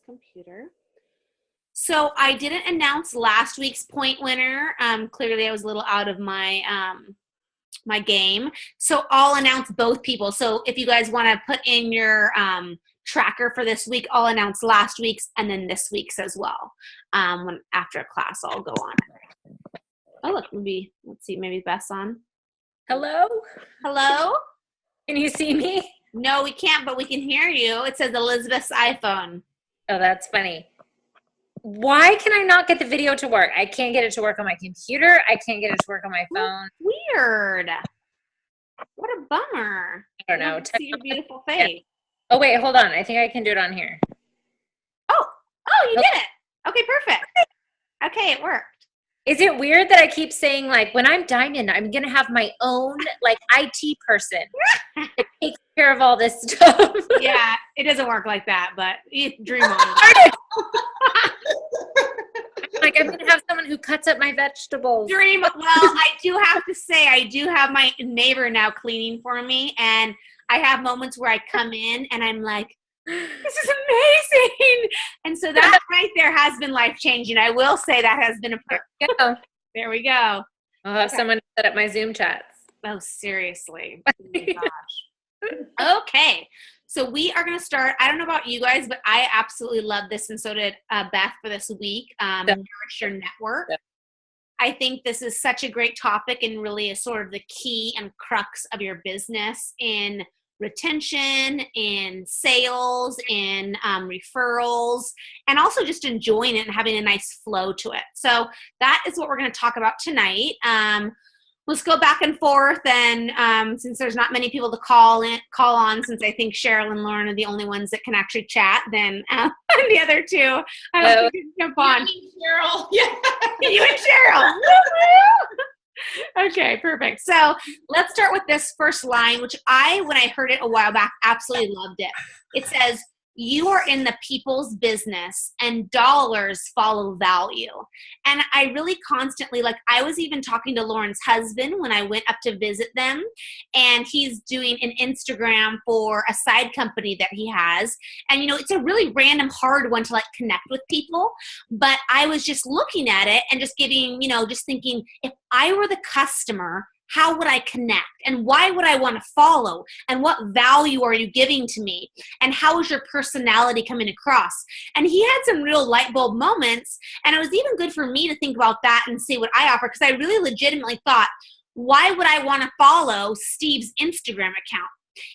Computer. So I didn't announce last week's point winner. Clearly, I was a little out of my game. So I'll announce both people. So if you guys want to put in your tracker for this week, I'll announce last week's and then this week's as well. After a class, I'll go on. Oh, look, let's see, maybe Beth's on. Hello? Hello? Can you see me? No, we can't, but we can hear you. It says Elizabeth's iPhone. Oh, that's funny. Why can I not get the video to work? I can't get it to work on my computer. I can't get it to work on my phone. Weird. What a bummer. I don't know. See your beautiful face. Oh, wait, hold on. I think I can do it on here. Oh, you did it. Okay, perfect. Okay, it worked. Is it weird that I keep saying, like, when I'm Diamond, I'm going to have my own, like, IT person that takes care of all this stuff? Yeah, it doesn't work like that, but you dream on it. Like, I'm going to have someone who cuts up my vegetables. Well, I do have to say, I do have my neighbor now cleaning for me, and I have moments where I come in and I'm like, this is amazing. And so that right there has been life-changing. I will say that has been a Yeah. There we go. I'll have someone set up my Zoom chats. Oh, seriously. Oh my gosh. Okay. So we are going to start. I don't know about you guys, but I absolutely love this. And so did Beth for this week. Nourish Your Network. Yeah. I think this is such a great topic and really is sort of the key and crux of your business in retention, in sales, in referrals, and also just enjoying it and having a nice flow to it. So that is what we're going to talk about tonight. Let's go back and forth, and since there's not many people to call on, since I think Cheryl and Lauren are the only ones that can actually chat, then the other two, I don't think you can jump on. Cheryl, yeah, you and Cheryl. Okay, perfect. So let's start with this first line, which when I heard it a while back, absolutely loved it. It says, you are in the people's business and dollars follow value. And I really constantly, like, I was even talking to Lauren's husband when I went up to visit them, and he's doing an Instagram for a side company that he has. And, it's a really random, hard one to, like, connect with people. But I was just looking at it and just giving, just thinking, if I were the customer, how would I connect? And why would I want to follow? And what value are you giving to me? And how is your personality coming across? And he had some real light bulb moments. And it was even good for me to think about that and see what I offer. Because I really legitimately thought, why would I want to follow Steve's Instagram account?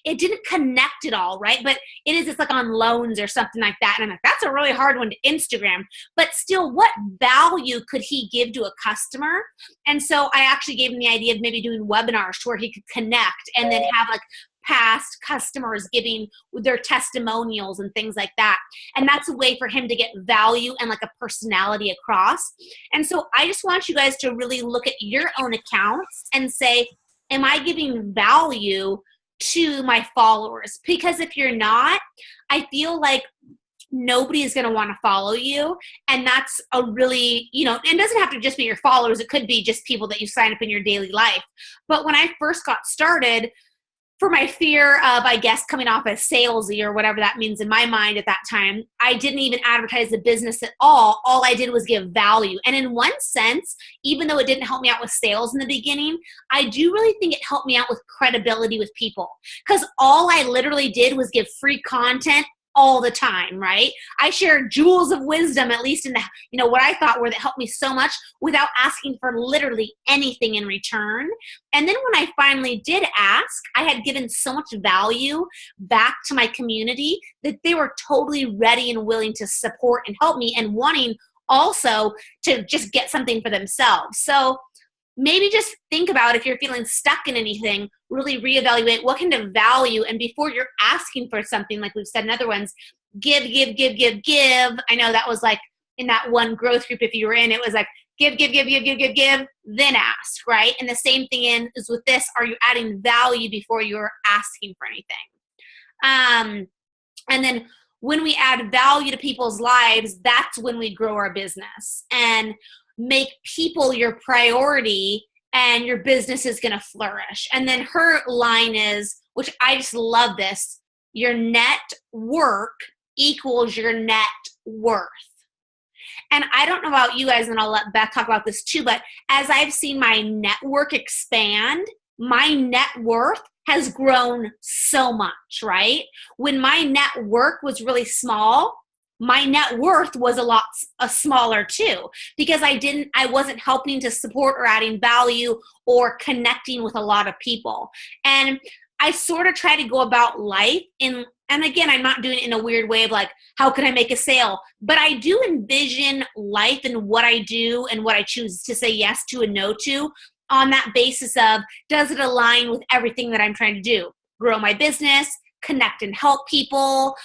It didn't connect at all, right? But it's like on loans or something like that. And I'm like, that's a really hard one to Instagram. But still, what value could he give to a customer? And so I actually gave him the idea of maybe doing webinars where he could connect and then have like past customers giving their testimonials and things like that. And that's a way for him to get value and like a personality across. And so I just want you guys to really look at your own accounts and say, am I giving value to my followers? Because if you're not, I feel like nobody is going to want to follow you. And that's a really, it doesn't have to just be your followers. It could be just people that you sign up in your daily life. But when I first got started, for my fear of, I guess, coming off as salesy or whatever that means in my mind at that time, I didn't even advertise the business at all. All I did was give value. And in one sense, even though it didn't help me out with sales in the beginning, I do really think it helped me out with credibility with people. Because all I literally did was give free content all the time, right? I shared jewels of wisdom, at least in the, what I thought were that helped me so much without asking for literally anything in return. And then when I finally did ask, I had given so much value back to my community that they were totally ready and willing to support and help me and wanting also to just get something for themselves. So maybe just think about, if you're feeling stuck in anything, really reevaluate what kind of value, and before you're asking for something, like we've said in other ones, give. I know that was like in that one growth group, if you were in, it was like give, then ask, right? And the same thing is with this, are you adding value before you're asking for anything? And then when we add value to people's lives, that's when we grow our business. And make people your priority, and your business is going to flourish. And then her line is, which I just love this, your net work equals your net worth. And I don't know about you guys, and I'll let Beth talk about this too, but as I've seen my network expand, my net worth has grown so much, right? When my net worth was really small, my net worth was a lot smaller too, because I wasn't helping to support or adding value or connecting with a lot of people. And I sort of try to go about life and again, I'm not doing it in a weird way of like, how can I make a sale? But I do envision life and what I do and what I choose to say yes to and no to on that basis of, does it align with everything that I'm trying to do? Grow my business, connect and help people,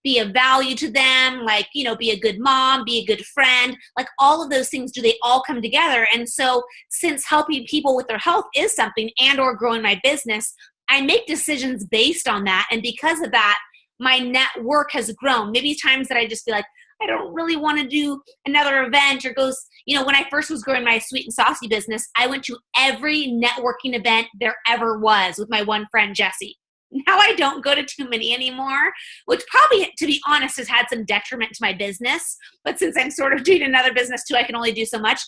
be of value to them, like, be a good mom, be a good friend, like all of those things, do they all come together? And so since helping people with their health is something and or growing my business, I make decisions based on that. And because of that, my net worth has grown. Maybe times that I just feel like, I don't really want to do another event or goes, when I first was growing my sweet and saucy business, I went to every networking event there ever was with my one friend, Jessie. Now I don't go to too many anymore, which probably, to be honest, has had some detriment to my business. But since I'm sort of doing another business too, I can only do so much.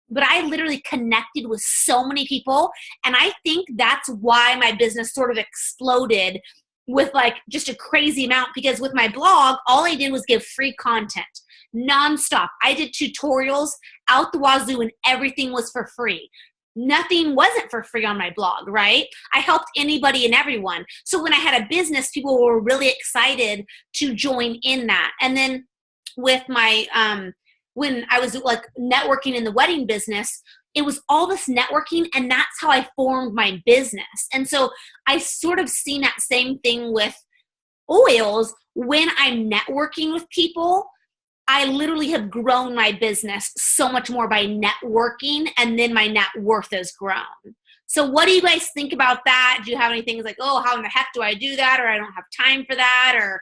But I literally connected with so many people. And I think that's why my business sort of exploded with like just a crazy amount, because with my blog, all I did was give free content nonstop. I did tutorials out the wazoo and everything was for free. Nothing wasn't for free on my blog, right? I helped anybody and everyone. So when I had a business, people were really excited to join in that. And then with my, when I was like networking in the wedding business, it was all this networking, and that's how I formed my business. And so I sort of seen that same thing with oils. When I'm networking with people, I literally have grown my business so much more by networking, and then my net worth has grown. So what do you guys think about that? Do you have any things like, oh, how in the heck do I do that? Or I don't have time for that? Or,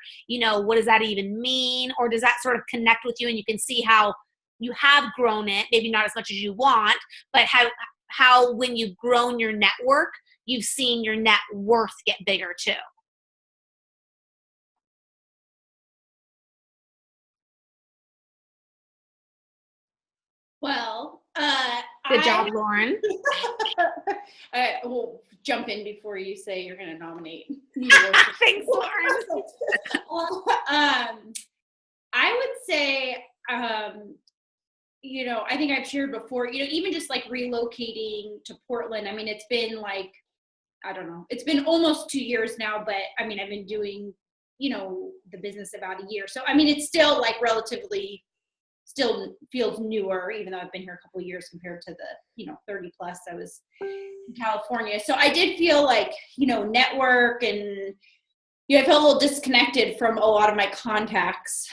what does that even mean? Or does that sort of connect with you and you can see how you have grown it, maybe not as much as you want, but how when you've grown your network, you've seen your net worth get bigger too? Well, good job, Lauren. I will jump in before you say you're going to nominate me. Thanks, Lauren. I would say, I think I've shared before, even just like relocating to Portland. I mean, it's been like, I don't know, it's been almost 2 years now, but I mean, I've been doing, the business about a year. So, I mean, it's still like relatively still feels newer, even though I've been here a couple of years compared to the, 30 plus I was in California. So I did feel like, network and, I felt a little disconnected from a lot of my contacts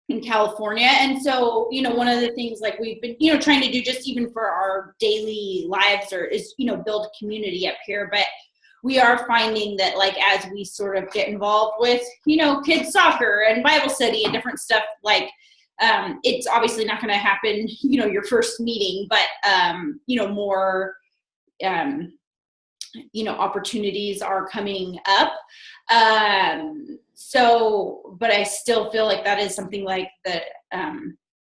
in California. And so, one of the things like we've been, trying to do just even for our daily lives is, build community up here. But we are finding that like, as we sort of get involved with, kids soccer and Bible study and different stuff, like, it's obviously not going to happen, your first meeting, but, more, opportunities are coming up. But I still feel like that is something like that,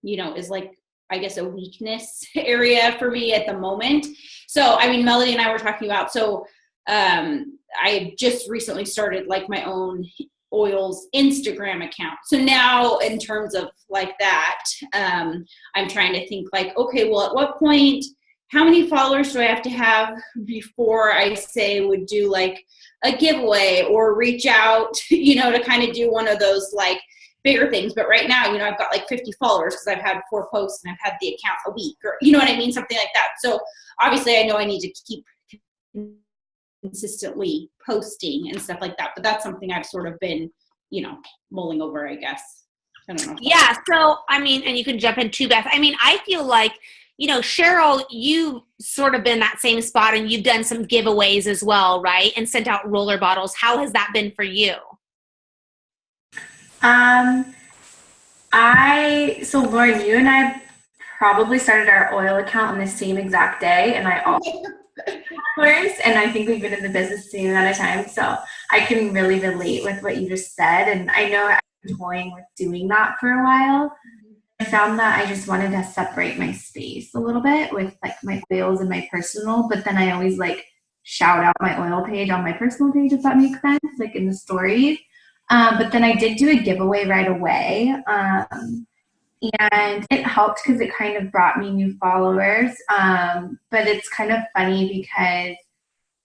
is like, I guess, a weakness area for me at the moment. So, I mean, Melody and I were talking about, so, I just recently started like my own oils Instagram account. So now in terms of like that, I'm trying to think like, okay, well, at what point, how many followers do I have to have before I say would do like a giveaway or reach out, to kind of do one of those like bigger things. But right now, I've got like 50 followers because I've had 4 posts and I've had the account a week, or you know what I mean? Something like that. So obviously I know I need to keep consistently posting and stuff like that. But that's something I've sort of been, mulling over, I guess. I don't know. Yeah. So, I mean, and you can jump in too, Beth. I mean, I feel like, Cheryl, you've sort of been that same spot and you've done some giveaways as well, right? And sent out roller bottles. How has that been for you? So Lauren, you and I probably started our oil account on the same exact day. And course, and I think we've been in the business the same amount of time, so I can really relate with what you just said. And I know I've been toying with doing that for a while. I found that I just wanted to separate my space a little bit with like my oils and my personal, but then I always like shout out my oil page on my personal page, if that makes sense, like in the stories. But then I did do a giveaway right away. And it helped because it kind of brought me new followers. But it's kind of funny because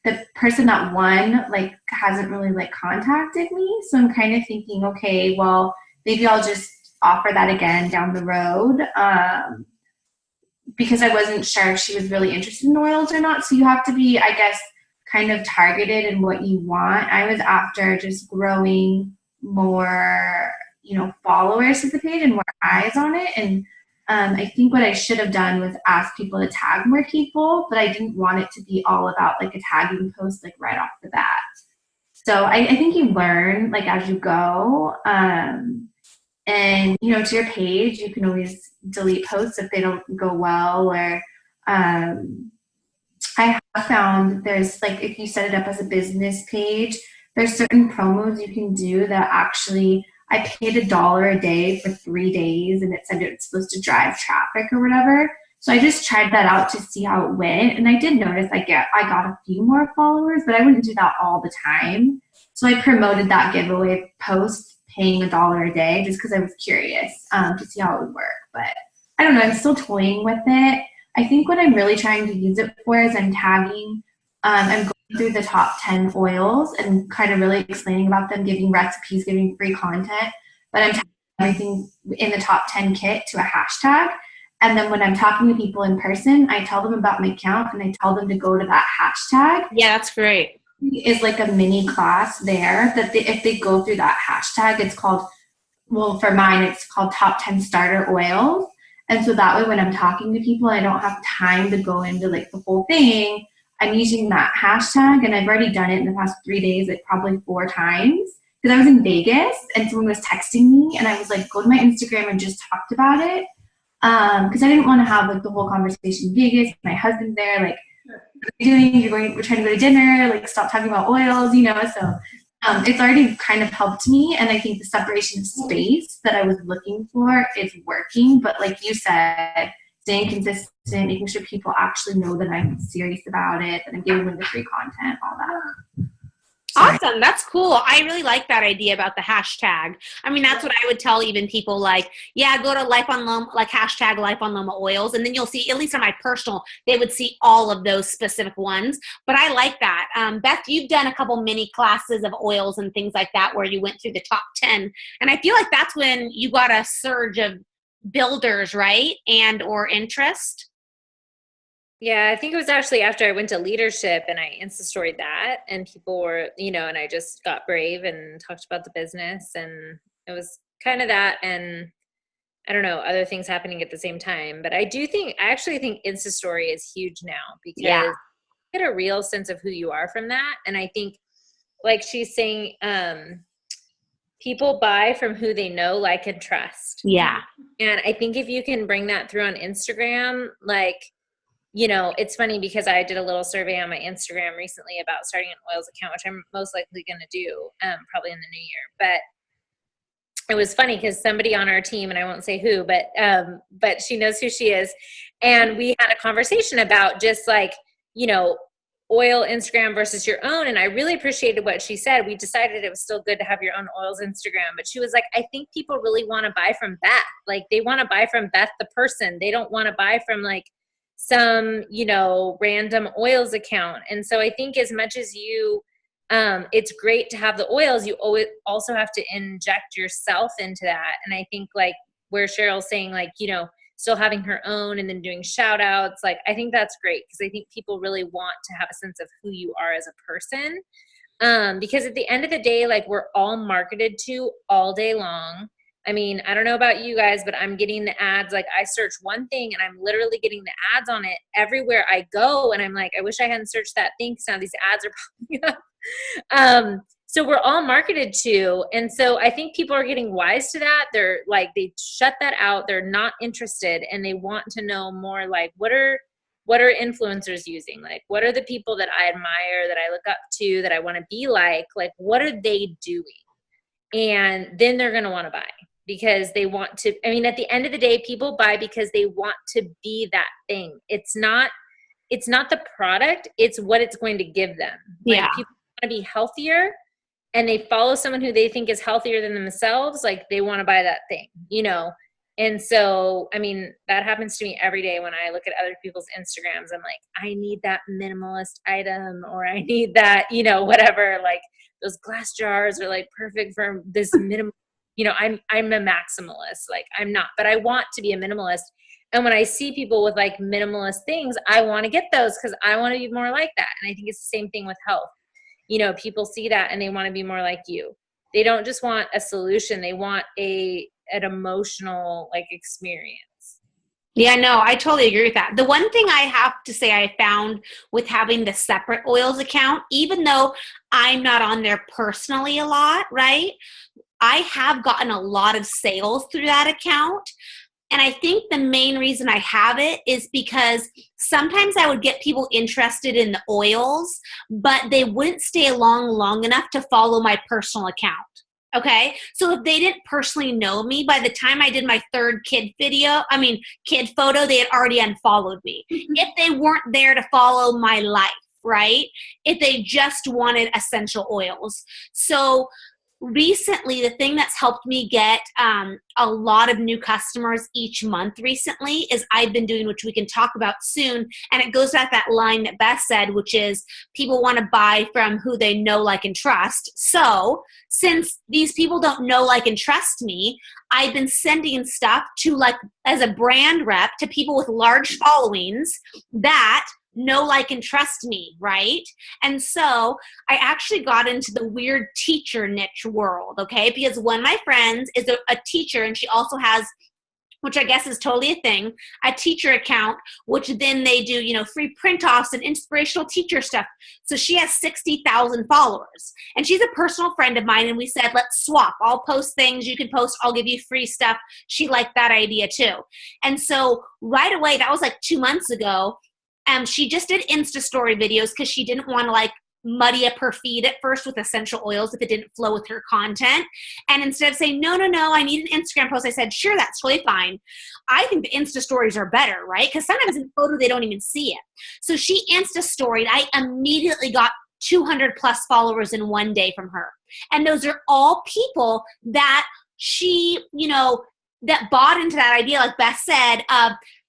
the person that won like hasn't really like contacted me. So I'm kind of thinking, okay, well, maybe I'll just offer that again down the road. Because I wasn't sure if she was really interested in oils or not. So you have to be, I guess, kind of targeted in what you want. I was after just growing more, followers to the page and more eyes on it. And I think what I should have done was ask people to tag more people, but I didn't want it to be all about like a tagging post like right off the bat. So I think you learn like as you go. And, to your page, you can always delete posts if they don't go well. Or I have found there's like, if you set it up as a business page, there's certain promos you can do that actually, I paid $1 a day for 3 days and it said it's supposed to drive traffic or whatever. So I just tried that out to see how it went. And I did notice I got a few more followers, but I wouldn't do that all the time. So I promoted that giveaway post paying $1 a day just because I was curious to see how it would work. But I don't know, I'm still toying with it. I think what I'm really trying to use it for is I'm tagging, I'm going through the top 10 oils and kind of really explaining about them, giving recipes, giving free content. But I'm tagging everything in the top 10 kit to a hashtag. And then when I'm talking to people in person, I tell them about my account and I tell them to go to that hashtag. Yeah, that's great. Is like a mini class there that if they go through that hashtag, it's called, well, for mine, it's called Top 10 Starter Oils. And so that way when I'm talking to people, I don't have time to go into like the whole thing. I'm using that hashtag and I've already done it in the past 3 days, like probably 4 times because I was in Vegas and someone was texting me and I was like, go to my Instagram and just talked about it. Because I didn't want to have like the whole conversation in Vegas. My husband's there, like, what are you doing? We're trying to go to dinner, like stop talking about oils, so it's already kind of helped me. And I think the separation of space that I was looking for is working. But like you said, staying consistent, making sure people actually know that I'm serious about it, that I'm giving them the free content, all that. Awesome. That's cool. I really like that idea about the hashtag. I mean, that's what I would tell even people like, yeah, go to Life on Loma, like hashtag Life on Loma oils. And then you'll see, at least on my personal, they would see all of those specific ones. But I like that. Beth, you've done a couple mini classes of oils and things like that where you went through the top 10. And I feel like that's when you got a surge of builders, right? And or interest. Yeah, I think it was actually after I went to leadership and I Insta-storied that and people were, and I just got brave and talked about the business and it was kind of that and I don't know, other things happening at the same time. But I actually think Insta-story is huge now because you get a real sense of who you are from that. And I think like she's saying, people buy from who they know, like, and trust. Yeah. And I think if you can bring that through on Instagram, like, it's funny because I did a little survey on my Instagram recently about starting an oils account, which I'm most likely going to do probably in the new year. But it was funny because somebody on our team, and I won't say who, but she knows who she is. And we had a conversation about just like, oil Instagram versus your own. And I really appreciated what she said. We decided it was still good to have your own oils Instagram. But she was like, I think people really want to buy from Beth. Like they want to buy from Beth, the person. They don't want to buy from like some, random oils account. And so I think as much as it's great to have the oils, you always also have to inject yourself into that. And I think like where Cheryl's saying like, still having her own and then doing shout outs, like I think that's great because I think people really want to have a sense of who you are as a person. Because at the end of the day, like we're all marketed to all day long. I mean, I don't know about you guys, but I'm getting the ads. Like I search one thing and I'm literally getting the ads on it everywhere I go. And I'm like, I wish I hadn't searched that thing because now these ads are popping up. So we're all marketed to. And so I think people are getting wise to that. They're like, they shut that out. They're not interested and they want to know more like, what are what are influencers using? Like, what are the people that I admire, that I look up to, that I want to be like what are they doing? And then they're going to want to buy because they want to, I mean, at the end of the day, people buy because they want to be that thing. It's not the product, it's what it's going to give them. Like, people want to be healthier and they follow someone who they think is healthier than themselves. Like, they want to buy that thing, you know? And so, I mean, that happens to me every day when I look at other people's Instagrams. I'm like, I need that minimalist item, or I need that, you know, whatever, like those glass jars are like perfect for this minimal, you know, I'm a maximalist. Like, I'm not, but I want to be a minimalist. And when I see people with like minimalist things, I want to get those because I want to be more like that. And I think it's the same thing with health. You know, people see that and they want to be more like you. They don't just want a solution. They want an emotional like experience. Yeah, no, I totally agree with that. The one thing I have to say I found with having the separate oils account, even though I'm not on there personally a lot, right? I have gotten a lot of sales through that account. And I think the main reason I have it is because sometimes I would get people interested in the oils, but they wouldn't stay along long enough to follow my personal account. Okay. So if they didn't personally know me, by the time I did my third kid photo, they had already unfollowed me. If they weren't there to follow my life, right? If they just wanted essential oils. So recently, the thing that's helped me get a lot of new customers each month recently is I've been doing, which we can talk about soon, and it goes back that line that Beth said, which is people want to buy from who they know, like, and trust. So since these people don't know, like, and trust me, I've been sending stuff to, like, as a brand rep to people with large followings that know, like, and trust me, right? And so I actually got into the weird teacher niche world, okay? Because one of my friends is a teacher, and she also has, which I guess is totally a thing, a teacher account, which then they do, you know, free print-offs and inspirational teacher stuff. So she has 60,000 followers. And she's a personal friend of mine, and we said, let's swap. I'll post things, you can post, I'll give you free stuff. She liked that idea too. And so right away, that was like 2 months ago, she just did Insta story videos because she didn't want to like muddy up her feed at first with essential oils if it didn't flow with her content. And instead of saying, no, I need an Instagram post, I said, sure, that's totally fine. I think the Insta stories are better, right? Because sometimes in photo, they don't even see it. So she Insta storied. I immediately got 200 plus followers in one day from her. And those are all people that she, you know, that bought into that idea, like Beth said,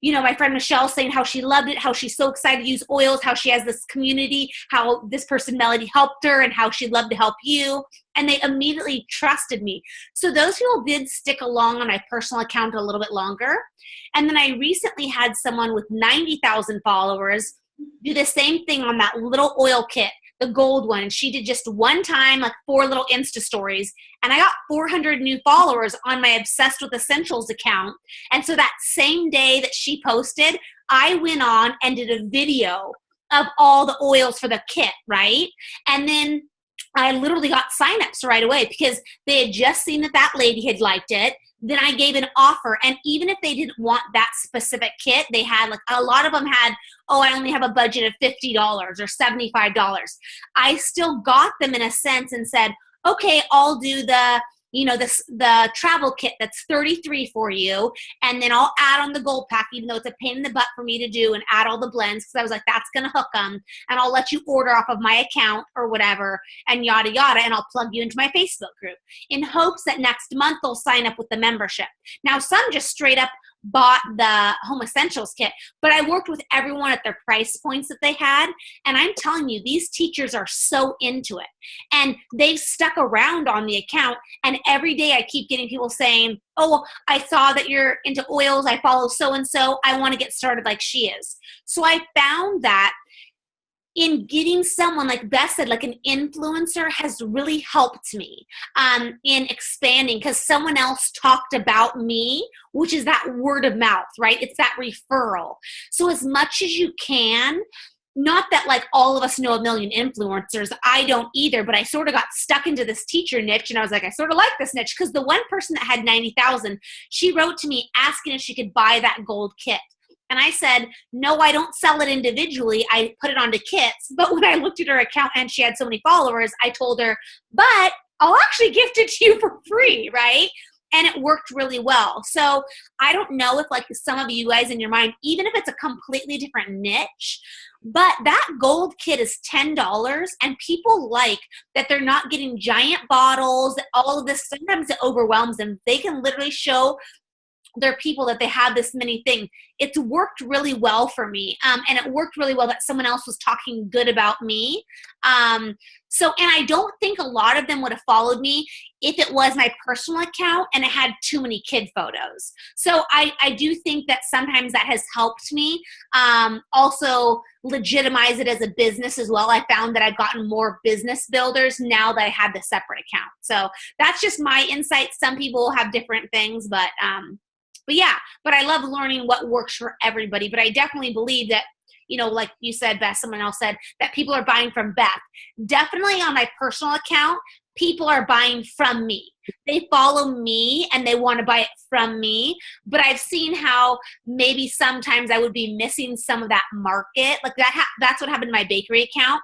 you know, my friend Michelle saying how she loved it, how she's so excited to use oils, how she has this community, how this person Melody helped her, and how she'd love to help you. And they immediately trusted me. So those people did stick along on my personal account a little bit longer. And then I recently had someone with 90,000 followers do the same thing on that little oil kit, the gold one. And she did just one time, like 4 little Insta stories. And I got 400 new followers on my Obsessed with Essentials account. And so that same day that she posted, I went on and did a video of all the oils for the kit, right? And then I literally got signups right away because they had just seen that lady had liked it. Then I gave an offer. And even if they didn't want that specific kit, they had like a lot of them had, I only have a budget of $50 or $75. I still got them in a sense and said, okay, I'll do the, you know, the travel kit that's $33 for you. And then I'll add on the gold pack, even though it's a pain in the butt for me to do, and add all the blends. Cause I was like, that's going to hook them, and I'll let you order off of my account or whatever, and yada, yada. And I'll plug you into my Facebook group in hopes that next month they'll sign up with the membership. Now, some just straight up bought the Home Essentials kit, but I worked with everyone at their price points that they had. And I'm telling you, these teachers are so into it, and they've stuck around on the account. And every day I keep getting people saying, I saw that you're into oils. I follow so-and-so. I want to get started like she is. So I found that in getting someone, like Beth said, like an influencer has really helped me in expanding, because someone else talked about me, which is that word of mouth, right? It's that referral. So as much as you can, not that like all of us know a million influencers, I don't either, but I sort of got stuck into this teacher niche, and I was like, I sort of like this niche, because the one person that had 90,000, she wrote to me asking if she could buy that gold kit. And I said, no, I don't sell it individually. I put it onto kits. But when I looked at her account and she had so many followers, I told her, but I'll actually gift it to you for free, right? And it worked really well. So I don't know if like some of you guys in your mind, even if it's a completely different niche, but that gold kit is $10 and people like that they're not getting giant bottles, all of this. Sometimes it overwhelms them. They can literally show their people that they have this many things. It's worked really well for me. And it worked really well that someone else was talking good about me. And I don't think a lot of them would have followed me if it was my personal account and it had too many kid photos. So I do think that sometimes that has helped me also legitimize it as a business as well. I found that I've gotten more business builders now that I had the separate account. So that's just my insight. Some people have different things, but yeah, but I love learning what works for everybody. But I definitely believe that, you know, like you said, Beth, someone else said that people are buying from Beth. Definitely on my personal account, people are buying from me. They follow me and they want to buy it from me. But I've seen how maybe sometimes I would be missing some of that market. Like that's what happened to my bakery account.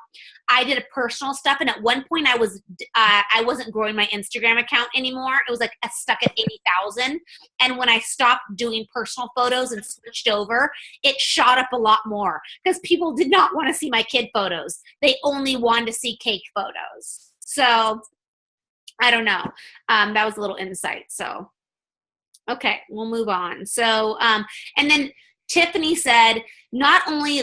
I did a personal stuff, and at one point I wasn't growing my Instagram account anymore. It was like stuck at 80,000. And when I stopped doing personal photos and switched over, it shot up a lot more because people did not want to see my kid photos. They only wanted to see cake photos. So I don't know. That was a little insight. So, okay, we'll move on. So, and then Tiffany said, not only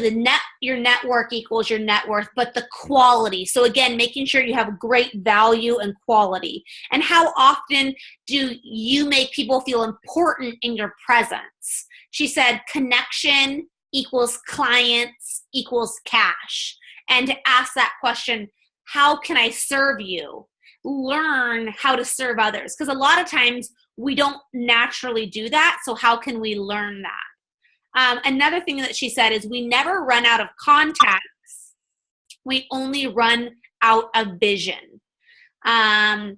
your network equals your net worth, but the quality. So again, making sure you have great value and quality. And how often do you make people feel important in your presence? She said, connection equals clients equals cash. And to ask that question, how can I serve you? Learn how to serve others. Because a lot of times we don't naturally do that. So how can we learn that? Another thing that she said is we never run out of contacts. We only run out of vision. And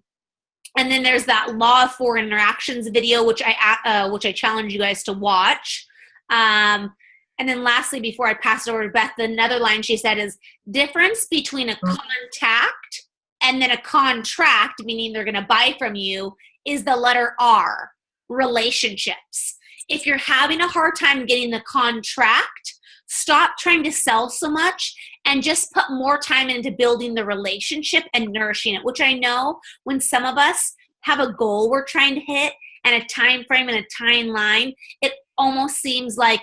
then there's that Law of Four Interactions video, which I challenge you guys to watch. And then lastly, before I pass it over to Beth, another line she said is difference between a contact and then a contract, meaning they're going to buy from you, is the letter R, relationships. If you're having a hard time getting the contract, stop trying to sell so much and just put more time into building the relationship and nourishing it, which I know when some of us have a goal we're trying to hit and a time frame and a timeline, it almost seems like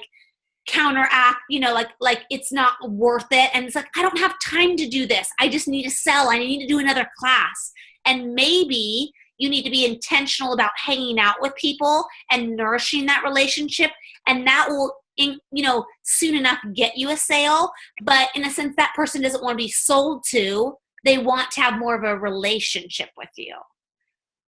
counteract, you know, like it's not worth it. And it's like, I don't have time to do this. I just need to sell. I need to do another class. And maybe you need to be intentional about hanging out with people and nourishing that relationship. And that will, you know, soon enough get you a sale. But in a sense, that person doesn't want to be sold to. They want to have more of a relationship with you.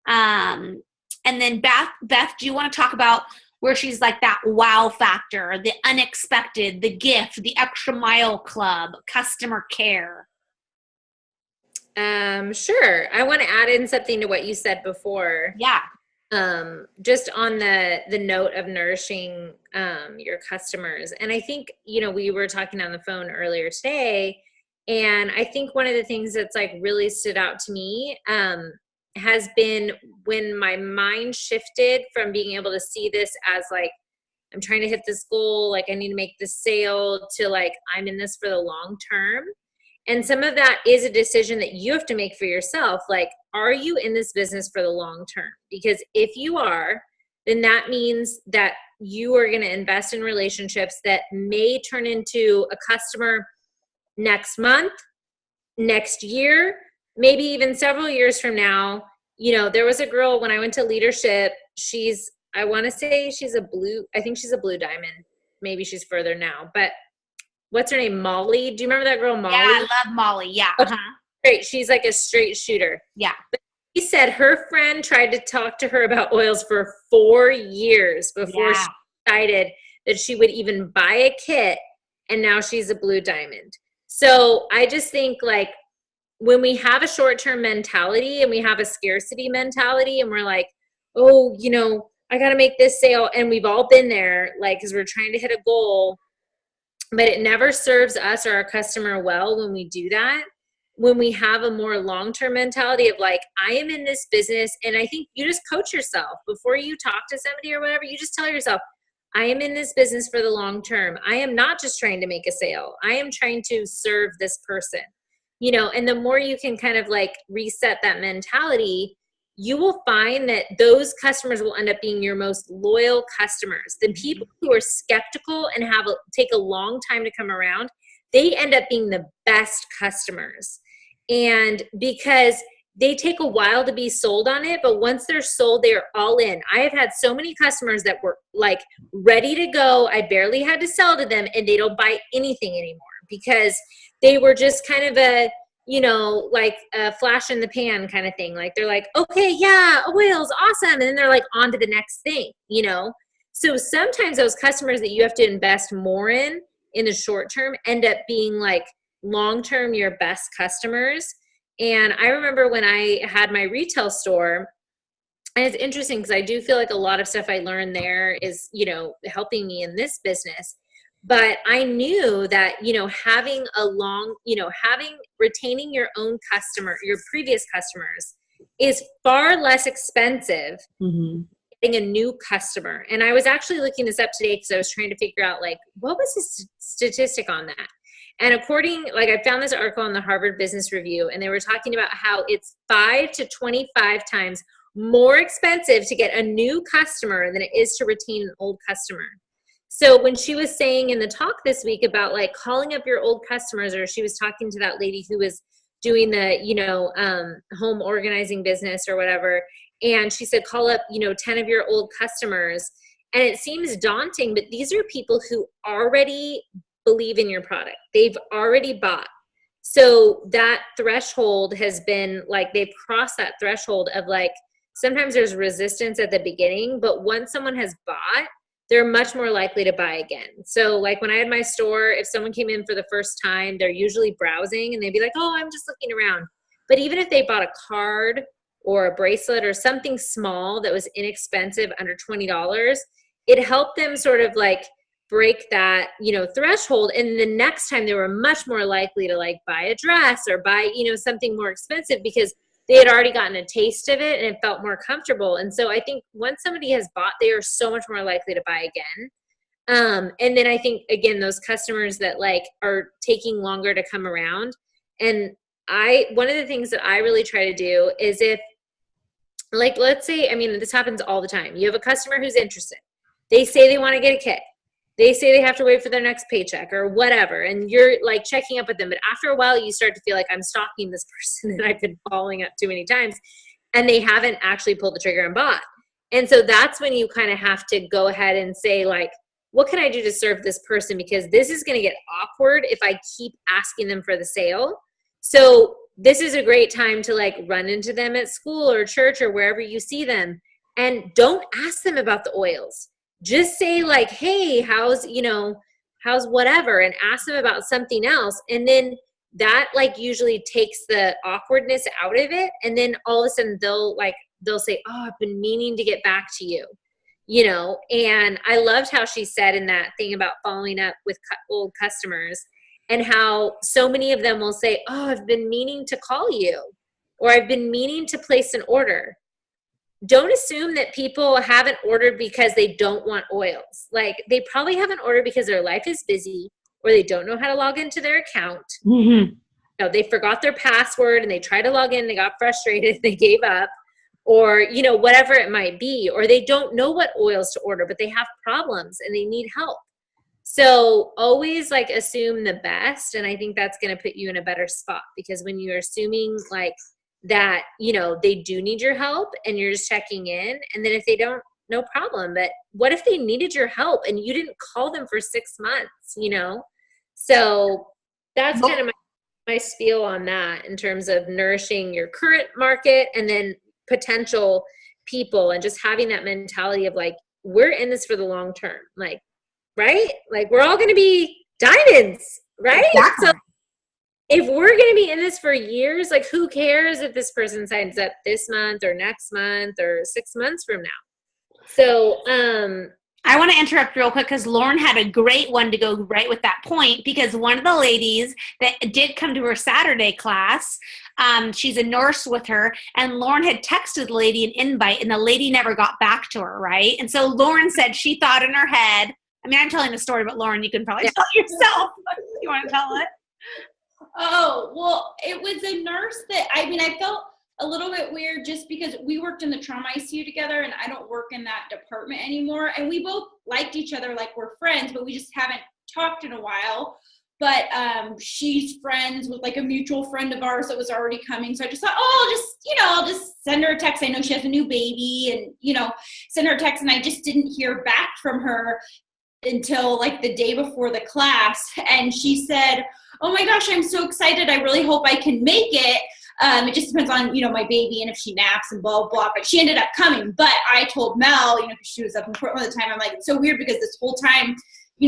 And then Beth, do you want to talk about where she's like that wow factor, the unexpected, the gift, the extra mile club, customer care? Sure. I want to add in something to what you said before. Yeah. Just on the note of nourishing your customers. And I think, you know, we were talking on the phone earlier today, and I think one of the things that's like really stood out to me has been when my mind shifted from being able to see this as like, I'm trying to hit this goal, like I need to make this sale, to like, I'm in this for the long term. And some of that is a decision that you have to make for yourself. Like, are you in this business for the long term? Because if you are, then that means that you are going to invest in relationships that may turn into a customer next month, next year, maybe even several years from now. You know, there was a girl when I went to leadership, I want to say I think she's a blue diamond. Maybe she's further now, but what's her name? Molly. Do you remember that girl, Molly? Yeah, I love Molly. Yeah. Uh-huh. Great. She's like a straight shooter. Yeah. But he said her friend tried to talk to her about oils for 4 years before she decided that she would even buy a kit. And now she's a blue diamond. So I just think like when we have a short-term mentality and we have a scarcity mentality and we're like, oh, you know, I got to make this sale. And we've all been there, like, because we're trying to hit a goal, but it never serves us or our customer well when we do that. When we have a more long-term mentality of like, I am in this business, and I think you just coach yourself before you talk to somebody or whatever, you just tell yourself, I am in this business for the long term. I am not just trying to make a sale. I am trying to serve this person, you know, and the more you can kind of like reset that mentality, you will find that those customers will end up being your most loyal customers. The people who are skeptical and take a long time to come around, they end up being the best customers. And because they take a while to be sold on it, but once they're sold, they're all in. I have had so many customers that were like ready to go. I barely had to sell to them, and they don't buy anything anymore because they were just kind of a, you know, like a flash in the pan kind of thing. Like they're like, okay, yeah, oils, awesome. And then they're like on to the next thing, you know? So sometimes those customers that you have to invest more in the short term end up being like long-term your best customers. And I remember when I had my retail store, and it's interesting because I do feel like a lot of stuff I learned there is, you know, helping me in this business. But I knew that, you know, retaining your own customer, your previous customers, is far less expensive than getting a new customer. And I was actually looking this up today because I was trying to figure out, like, what was the statistic on that? And I found this article on the Harvard Business Review, and they were talking about how it's 5 to 25 times more expensive to get a new customer than it is to retain an old customer. So when she was saying in the talk this week about like calling up your old customers, or she was talking to that lady who was doing the, you know, home organizing business or whatever, and she said, call up, you know, 10 of your old customers. And it seems daunting, but these are people who already believe in your product. They've already bought. So that threshold has been like, they've crossed that threshold of like, sometimes there's resistance at the beginning, but once someone has bought, they're much more likely to buy again. So like when I had my store, if someone came in for the first time, they're usually browsing and they'd be like, oh, I'm just looking around. But even if they bought a card or a bracelet or something small that was inexpensive, under $20, it helped them sort of like break that, you know, threshold. And the next time they were much more likely to like buy a dress or buy, you know, something more expensive because they had already gotten a taste of it and it felt more comfortable. And so I think once somebody has bought, they are so much more likely to buy again. And then I think, again, those customers that like are taking longer to come around. And one of the things that I really try to do is if, like, let's say, I mean, this happens all the time. You have a customer who's interested. They say they want to get a kit. They say they have to wait for their next paycheck or whatever. And you're like checking up with them. But after a while, you start to feel like I'm stalking this person and I've been following up too many times. And they haven't actually pulled the trigger and bought. And so that's when you kind of have to go ahead and say, like, what can I do to serve this person? Because this is going to get awkward if I keep asking them for the sale. So this is a great time to like run into them at school or church or wherever you see them. And don't ask them about the oils. Just say like, hey, how's whatever, and ask them about something else. And then that like usually takes the awkwardness out of it. And then all of a sudden they'll say, oh, I've been meaning to get back to you, you know? And I loved how she said in that thing about following up with old customers, and how so many of them will say, oh, I've been meaning to call you, or I've been meaning to place an order. Don't assume that people haven't ordered because they don't want oils. Like, they probably haven't ordered because their life is busy, or they don't know how to log into their account. You know, they forgot their password and they tried to log in, they got frustrated, they gave up, or, you know, whatever it might be, or they don't know what oils to order, but they have problems and they need help. So always like assume the best. And I think that's going to put you in a better spot, because when you're assuming like that, you know, they do need your help and you're just checking in, and then if they don't, no problem. But what if they needed your help and you didn't call them for 6 months, you know? So that's kind of my spiel on that in terms of nourishing your current market and then potential people, and just having that mentality of like, we're in this for the long term. Like, right? Like, we're all going to be diamonds, right? Exactly. So if we're going to be in this for years, like, who cares if this person signs up this month or next month or 6 months from now? So, I want to interrupt real quick because Lauren had a great one to go right with that point, because one of the ladies that did come to her Saturday class, she's a nurse with her, and Lauren had texted the lady an invite, and the lady never got back to her, right? And so Lauren said she thought in her head, I mean, I'm telling the story, but Lauren, you can probably tell it yourself. You want to tell it? Oh, well, it was a nurse that, I mean, I felt a little bit weird just because we worked in the trauma ICU together and I don't work in that department anymore. And we both liked each other, like we're friends, but we just haven't talked in a while. But she's friends with like a mutual friend of ours that was already coming. So I just thought, I'll just send her a text. I know she has a new baby and, send her a text. And I just didn't hear back from her until like the day before the class. And she said, oh my gosh, I'm so excited. I really hope I can make it. It just depends on, my baby and if she naps and blah, blah, but she ended up coming. But I told Mel, because she was up in Portland at the time, I'm like, it's so weird because this whole time,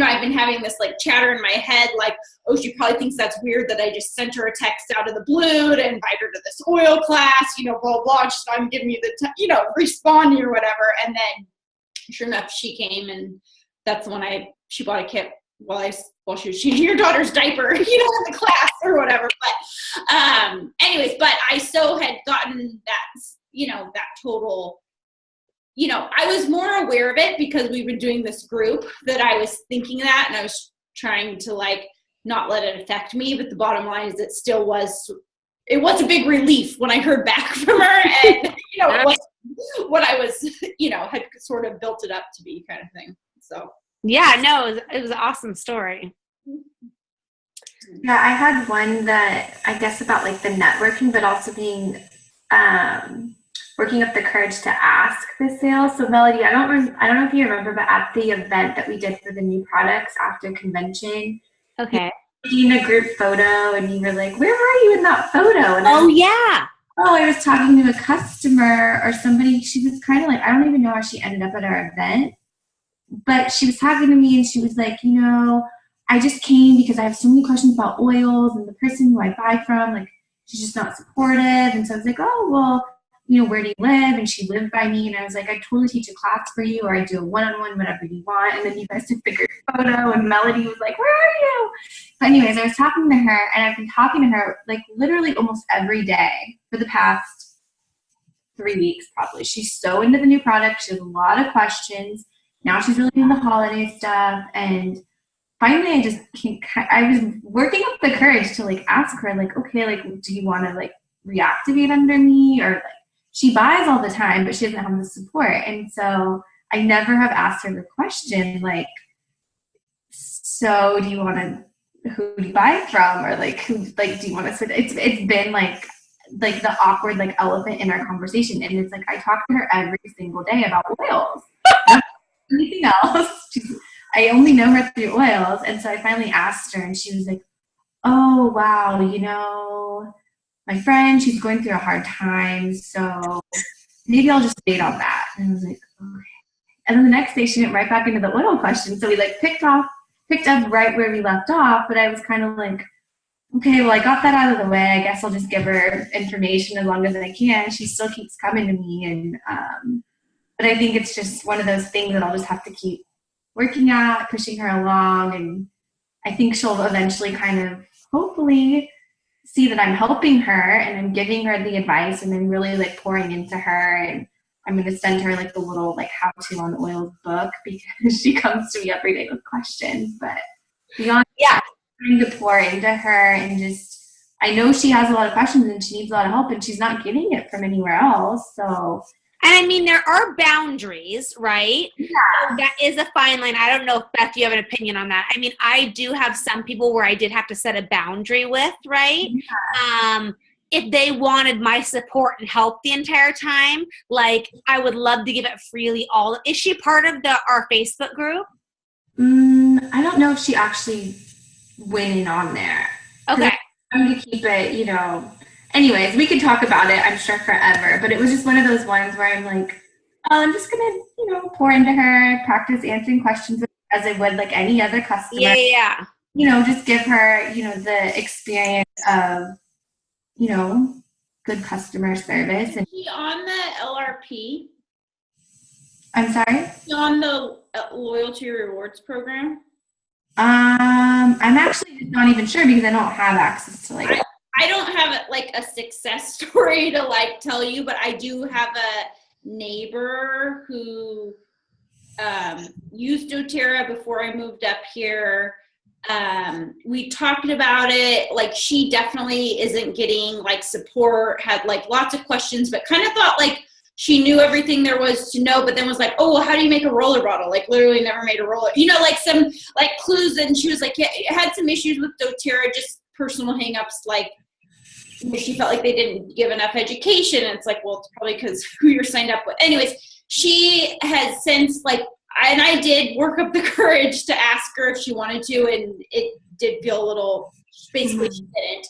I've been having this like chatter in my head, like, oh, she probably thinks that's weird that I just sent her a text out of the blue to invite her to this oil class, blah, blah, just I'm giving you the, responding or whatever. And then sure enough, she came and that's when she bought a kit while she was changing your daughter's diaper, in the class or whatever. But anyways, but I so had gotten that, that total, I was more aware of it because we've been doing this group that I was thinking that, and I was trying to like not let it affect me. But the bottom line is it was a big relief when I heard back from her, and it was what I was, had sort of built it up to be kind of thing. So. Yeah, no, it was an awesome story. Yeah, I had one that I guess about like the networking, but also being working up the courage to ask the sales. So Melody, I don't know if you remember, but at the event that we did for the new products after convention, okay, you taking a group photo, and you were like, "Where were you in that photo?" And I was talking to a customer or somebody. She was kind of like, I don't even know how she ended up at our event. But she was talking to me and she was like, I just came because I have so many questions about oils, and the person who I buy from, like, she's just not supportive. And so I was like, oh, well, where do you live? And she lived by me. And I was like, I totally teach a class for you, or I do a one-on-one, whatever you want. And then you guys took the group photo and Melody was like, where are you? But anyways, I was talking to her, and I've been talking to her like literally almost every day for the past 3 weeks probably. She's so into the new product. She has a lot of questions. Now she's really into the holiday stuff, and finally I was working up the courage to like ask her, like, okay, like, do you want to like reactivate under me? Or like, she buys all the time, but she doesn't have the support. And so I never have asked her the question, like, so do you want to, who do you buy from? Or like, who, like, do you want to, it's been like the awkward like elephant in our conversation. And it's like, I talk to her every single day about oils. Anything else. I only know her through oils. And so I finally asked her, and she was like, oh, wow, my friend, she's going through a hard time, so maybe I'll just wait on that. And I was like, okay. And then the next day she went right back into the oil question. So we like picked up right where we left off, but I was kind of like, okay, well, I got that out of the way. I guess I'll just give her information as long as I can. She still keeps coming to me, and but I think it's just one of those things that I'll just have to keep working at, pushing her along. And I think she'll eventually kind of hopefully see that I'm helping her and I'm giving her the advice and I'm really like pouring into her. And I'm going to send her like the little like how-to on oils book because she comes to me every day with questions. But beyond trying to pour into her, and just, I know she has a lot of questions and she needs a lot of help, and she's not getting it from anywhere else. So. And I mean, there are boundaries, right? Yeah. So that is a fine line. I don't know if, Beth, you have an opinion on that. I mean, I do have some people where I did have to set a boundary with, right? Yeah. If they wanted my support and help the entire time, like, I would love to give it freely. Is she part of our Facebook group? I don't know if she actually went in on there. Okay. I'm going to keep it, Anyways, we could talk about it, I'm sure, forever. But it was just one of those ones where I'm like, oh, I'm just going to, pour into her, practice answering questions as I would like any other customer. Yeah. Just give her, the experience of, good customer service. And is she on the LRP? I'm sorry? On the loyalty rewards program? I'm actually not even sure because I don't have access to like. I don't have like a success story to like tell you, but I do have a neighbor who used doTERRA before I moved up here. We talked about it. Like, she definitely isn't getting like support, had like lots of questions, but kind of thought like she knew everything there was to know, but then was like, oh, well, how do you make a roller bottle? Like, literally never made a roller, like some like clues. And she was like, yeah, had some issues with doTERRA, just personal hangups. Like, she felt like they didn't give enough education. And it's like, well, it's probably because who you're signed up with. Anyways, she has since like, and I did work up the courage to ask her if she wanted to, and it did feel a little, basically she didn't.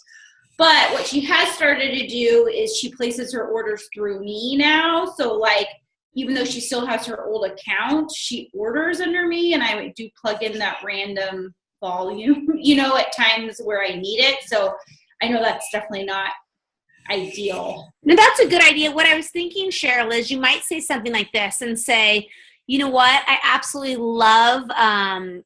But what she has started to do is she places her orders through me now. So like, even though she still has her old account, she orders under me, and I do plug in that random volume, at times where I need it. So I know that's definitely not ideal. No, that's a good idea. What I was thinking, Cheryl, is you might say something like this and say, you know what, I absolutely love, I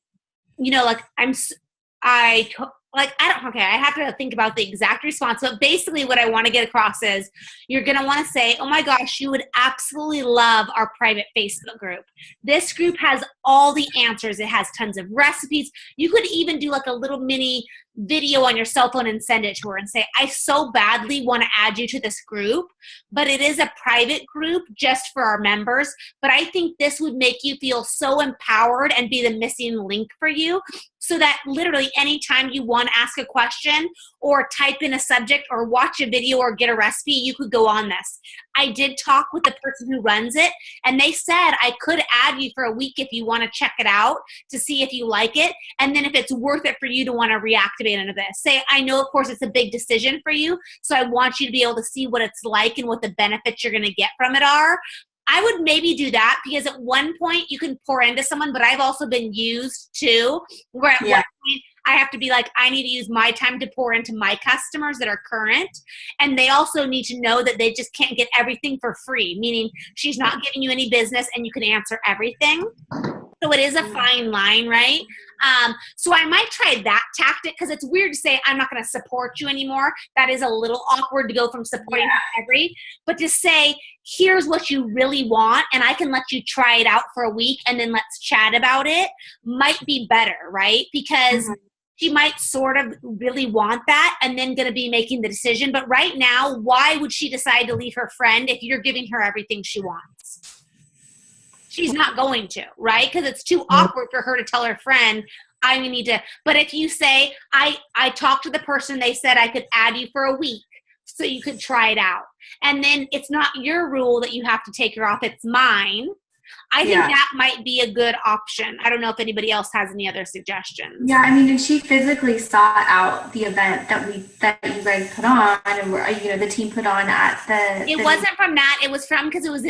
have to think about the exact response, but basically what I want to get across is you're going to want to say, oh my gosh, you would absolutely love our private Facebook group. This group has all the answers. It has tons of recipes. You could even do like a little mini video on your cell phone and send it to her and say, I so badly want to add you to this group, but it is a private group just for our members. But I think this would make you feel so empowered and be the missing link for you, so that literally anytime you want to ask a question or type in a subject or watch a video or get a recipe, you could go on this. I did talk with the person who runs it, and they said I could add you for a week if you want to check it out to see if you like it. And then if it's worth it for you to want to reactivate into this, say, I know, of course, it's a big decision for you, so I want you to be able to see what it's like and what the benefits you're going to get from it are. I would maybe do that, because at one point you can pour into someone, but I've also been used too, where at one point I have to be like, I need to use my time to pour into my customers that are current. And they also need to know that they just can't get everything for free, meaning she's not giving you any business and you can answer everything. So it is a fine line, right? So I might try that tactic, because it's weird to say, I'm not going to support you anymore. That is a little awkward to go from supporting every, but to say, here's what you really want, and I can let you try it out for a week, and then let's chat about it, might be better, right? Because she might sort of really want that and then going to be making the decision. But right now, why would she decide to leave her friend if you're giving her everything she wants? She's not going to, right? Because it's too awkward for her to tell her friend, I need to. But if you say, I talked to the person, they said I could add you for a week so you could try it out. And then it's not your rule that you have to take her off, it's mine. I think that might be a good option. I don't know if anybody else has any other suggestions. Yeah, I mean, and she physically sought out the event that you guys put on, and the team put on at the. It wasn't from that. It was from, because it was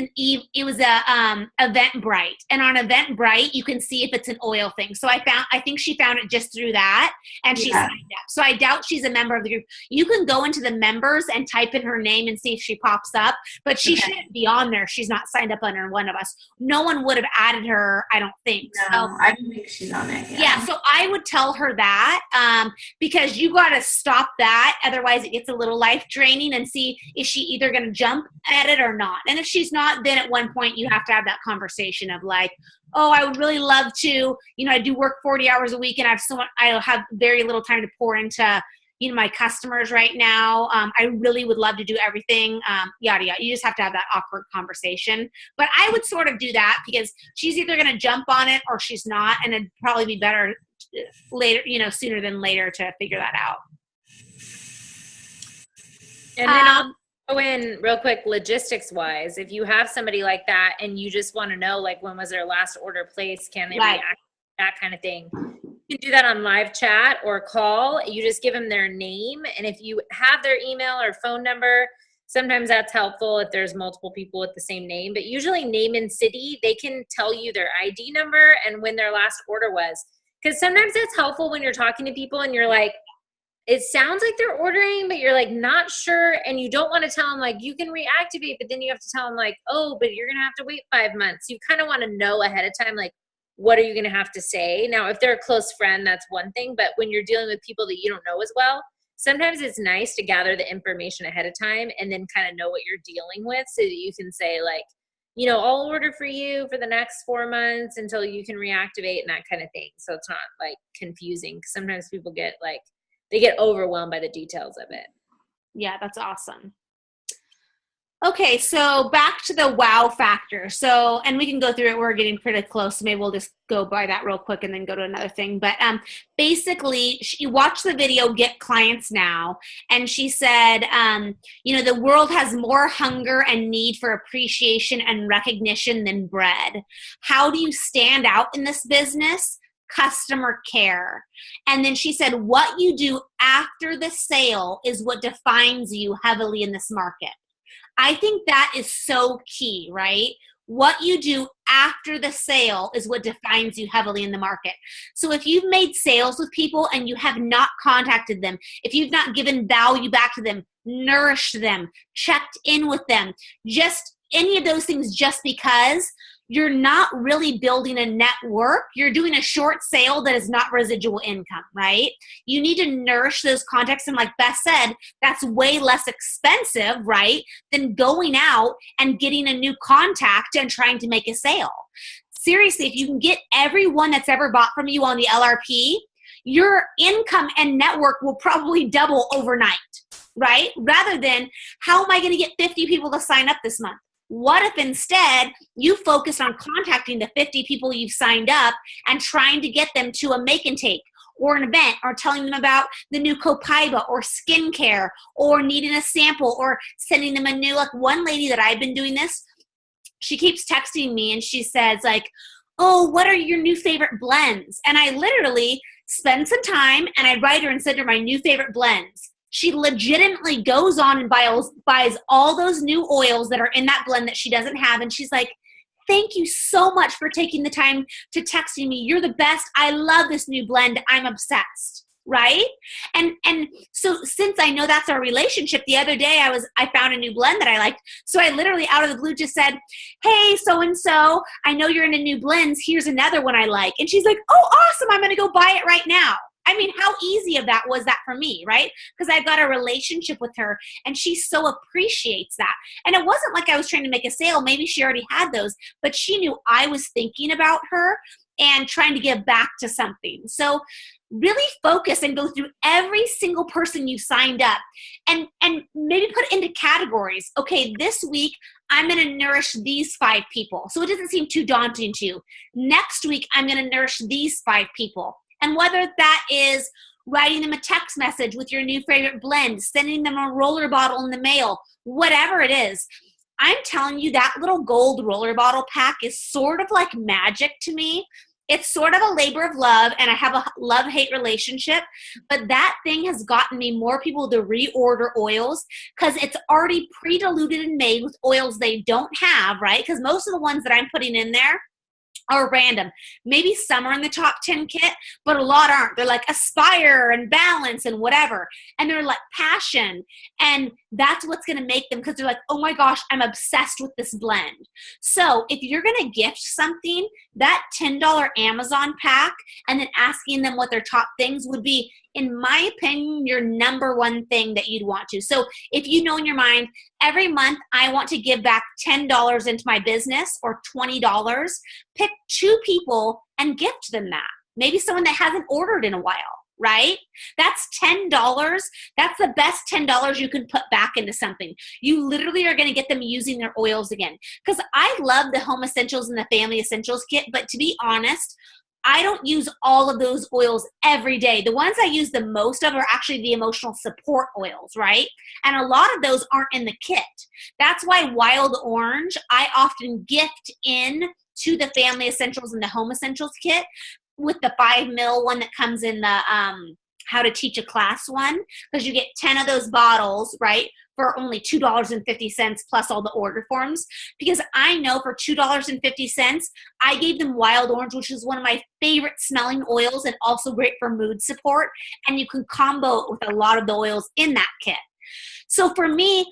Eventbrite, and on Eventbrite you can see if it's an oil thing. So I think she found it just through that, and she signed up. So I doubt she's a member of the group. You can go into the members and type in her name and see if she pops up, but she shouldn't be on there. She's not signed up under one of us. No one would have added her, I don't think. No, I don't think she's on it. Yeah, so I would tell her that, because you got to stop that. Otherwise, it gets a little life draining, and see, is she either going to jump at it or not? And if she's not, then at one point you have to have that conversation of like, oh, I would really love to, I do work 40 hours a week, and I have very little time to pour into my customers right now. I really would love to do everything, yada, yada. You just have to have that awkward conversation. But I would sort of do that, because she's either going to jump on it or she's not. And it'd probably be better later, sooner than later, to figure that out. And then I'll go in real quick, logistics wise, if you have somebody like that and you just want to know, like, when was their last order placed? Can they react? That kind of thing. You can do that on live chat or call. You just give them their name. And if you have their email or phone number, sometimes that's helpful if there's multiple people with the same name. But usually name and city, they can tell you their ID number and when their last order was. Because sometimes it's helpful when you're talking to people and you're like, it sounds like they're ordering, but you're like not sure, and you don't want to tell them like you can reactivate, but then you have to tell them like, oh, but you're gonna have to wait 5 months. You kind of want to know ahead of time, like, what are you gonna have to say? Now, if they're a close friend, that's one thing, but when you're dealing with people that you don't know as well, sometimes it's nice to gather the information ahead of time and then kind of know what you're dealing with so that you can say like, you know, I'll order for you for the next 4 months until you can reactivate and that kind of thing. So it's not like confusing. Sometimes people get like, they get overwhelmed by the details of it. Yeah, that's awesome. Okay, so back to the wow factor. So, and we can go through it. We're getting pretty close. So maybe we'll just go by that real quick and then go to another thing. But basically, she watched the video, Get Clients Now, and she said, you know, the world has more hunger and need for appreciation and recognition than bread. How do you stand out in this business? Customer care. And then she said, what you do after the sale is what defines you heavily in this market. I think that is so key, right? What you do after the sale is what defines you heavily in the market. So if you've made sales with people and you have not contacted them, if you've not given value back to them, nourished them, checked in with them, just any of those things just because, you're not really building a network. You're doing a short sale that is not residual income, right? You need to nourish those contacts. And like Beth said, that's way less expensive, right, than going out and getting a new contact and trying to make a sale. Seriously, if you can get everyone that's ever bought from you on the LRP, your income and network will probably double overnight, right? Rather than, how am I going to get 50 people to sign up this month? What if instead you focus on contacting the 50 people you've signed up and trying to get them to a make and take or an event, or telling them about the new Copaiba or skincare, or needing a sample, or sending them a new, like one lady that I've been doing this, she keeps texting me and she says like, oh, what are your new favorite blends? And I literally spend some time and I write her and send her my new favorite blends. She legitimately goes on and buys all those new oils that are in that blend that she doesn't have. And she's like, thank you so much for taking the time to texting me. You're the best. I love this new blend. I'm obsessed. Right? And so since I know that's our relationship, the other day I found a new blend that I liked. So I literally out of the blue just said, hey, so-and-so, I know you're into new blends. Here's another one I like. And she's like, oh, awesome. I'm going to go buy it right now. I mean, how easy of that was that for me, right? Because I've got a relationship with her and she so appreciates that. And it wasn't like I was trying to make a sale. Maybe she already had those, but she knew I was thinking about her and trying to give back to something. So really focus and go through every single person you signed up and maybe put it into categories. Okay, this week I'm going to nourish these 5 people. So it doesn't seem too daunting to you. Next week, I'm going to nourish these 5 people. And whether that is writing them a text message with your new favorite blend, sending them a roller bottle in the mail, whatever it is, I'm telling you that little gold roller bottle pack is sort of like magic to me. It's sort of a labor of love, and I have a love-hate relationship, but that thing has gotten me more people to reorder oils because it's already pre-diluted and made with oils they don't have, right? Because most of the ones that I'm putting in there are random. Maybe some are in the top 10 kit, but a lot aren't. They're like Aspire and Balance and whatever. And they're like Passion. And that's what's going to make them, because they're like, oh my gosh, I'm obsessed with this blend. So if you're going to gift something, that $10 Amazon pack and then asking them what their top things would be, in my opinion, your number one thing that you'd want to. So if you know in your mind, every month I want to give back $10 into my business or $20, pick 2 people and gift them that. Maybe someone that hasn't ordered in a while, right? That's $10. That's the best $10 you can put back into something. You literally are going to get them using their oils again. Because I love the Home Essentials and the Family Essentials kit, but to be honest, I don't use all of those oils every day. The ones I use the most of are actually the emotional support oils, right? And a lot of those aren't in the kit. That's why Wild Orange, I often gift in to the Family Essentials and the Home Essentials kit with the 5 ml one that comes in the How to Teach a Class one, because you get 10 of those bottles, right, for only $2.50 plus all the order forms, because I know for $2.50, I gave them wild orange, which is one of my favorite smelling oils and also great for mood support. And you can combo it with a lot of the oils in that kit. So for me,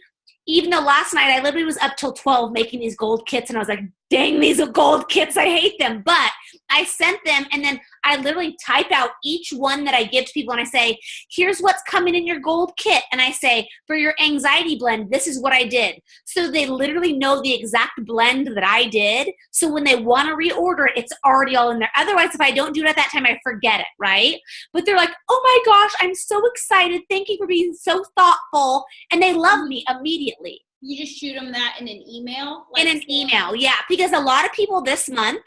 even though last night I literally was up till 12 making these gold kits, and I was like, dang, these are gold kits, I hate them. But I sent them, and then I literally type out each one that I give to people, and I say, here's what's coming in your gold kit. And I say, for your anxiety blend, this is what I did. So they literally know the exact blend that I did. So when they want to reorder it, it's already all in there. Otherwise, if I don't do it at that time, I forget it, right? But they're like, oh my gosh, I'm so excited. Thank you for being so thoughtful. And they love me immediately. You just shoot them that in an email? In an email, yeah. Because a lot of people this month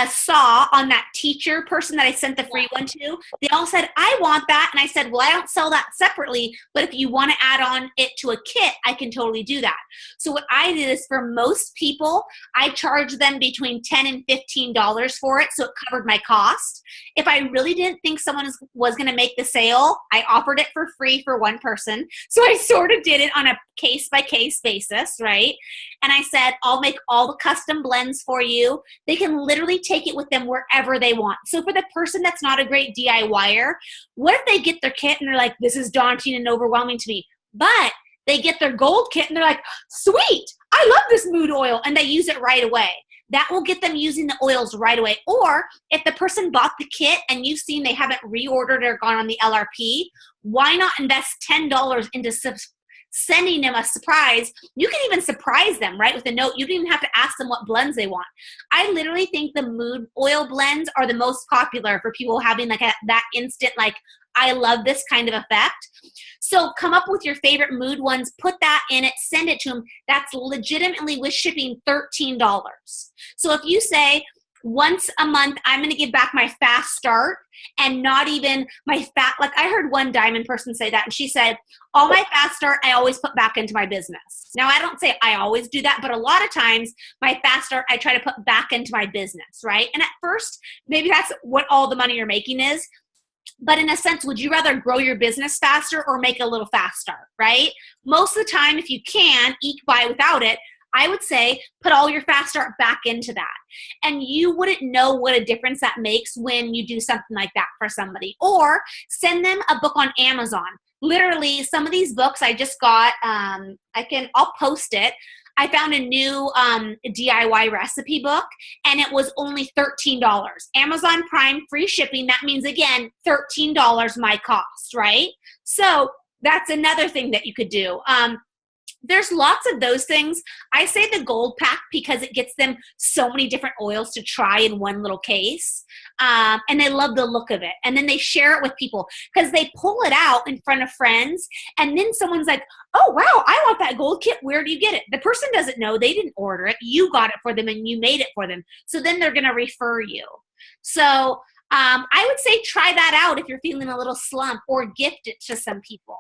saw on that teacher person that I sent the free one to, they all said, I want that. And I said, well, I don't sell that separately, but if you want to add on it to a kit, I can totally do that. So what I did is for most people, I charged them between $10 and $15 for it. So it covered my cost. If I really didn't think someone was going to make the sale, I offered it for free for one person. So I sort of did it on a case by case basis, right? And I said, I'll make all the custom blends for you. They can literally take it with them wherever they want. So for the person that's not a great DIYer, what if they get their kit and they're like, this is daunting and overwhelming to me, but they get their gold kit and they're like, sweet, I love this mood oil, and they use it right away. That will get them using the oils right away. Or if the person bought the kit and you've seen they haven't reordered or gone on the LRP, why not invest $10 into sending them a surprise? You can even surprise them, right, with a note. You don't even have to ask them what blends they want. I literally think the mood oil blends are the most popular for people having like that instant, like, I love this kind of effect. So come up with your favorite mood ones, put that in it, send it to them. That's legitimately with shipping $13. So if you say, once a month, I'm going to give back my fast start and not even my like I heard one diamond person say that, and she said, all my fast start, I always put back into my business. Now, I don't say I always do that, but a lot of times my fast start, I try to put back into my business, right? And at first, maybe that's what all the money you're making is. But in a sense, would you rather grow your business faster or make a little fast start, right? Most of the time, if you can eke by without it, I would say put all your fast start back into that. And you wouldn't know what a difference that makes when you do something like that for somebody. Or send them a book on Amazon. Literally, some of these books I just got, I'll post it. I found a new DIY recipe book, and it was only $13. Amazon Prime free shipping. That means, again, $13 my cost, right? So that's another thing that you could do. There's lots of those things. I say the gold pack because it gets them so many different oils to try in one little case. And they love the look of it. And then they share it with people because they pull it out in front of friends. And then someone's like, oh, wow, I want that gold kit. Where do you get it? The person doesn't know. They didn't order it. You got it for them and you made it for them. So then they're going to refer you. So I would say try that out if you're feeling a little slump, or gift it to some people.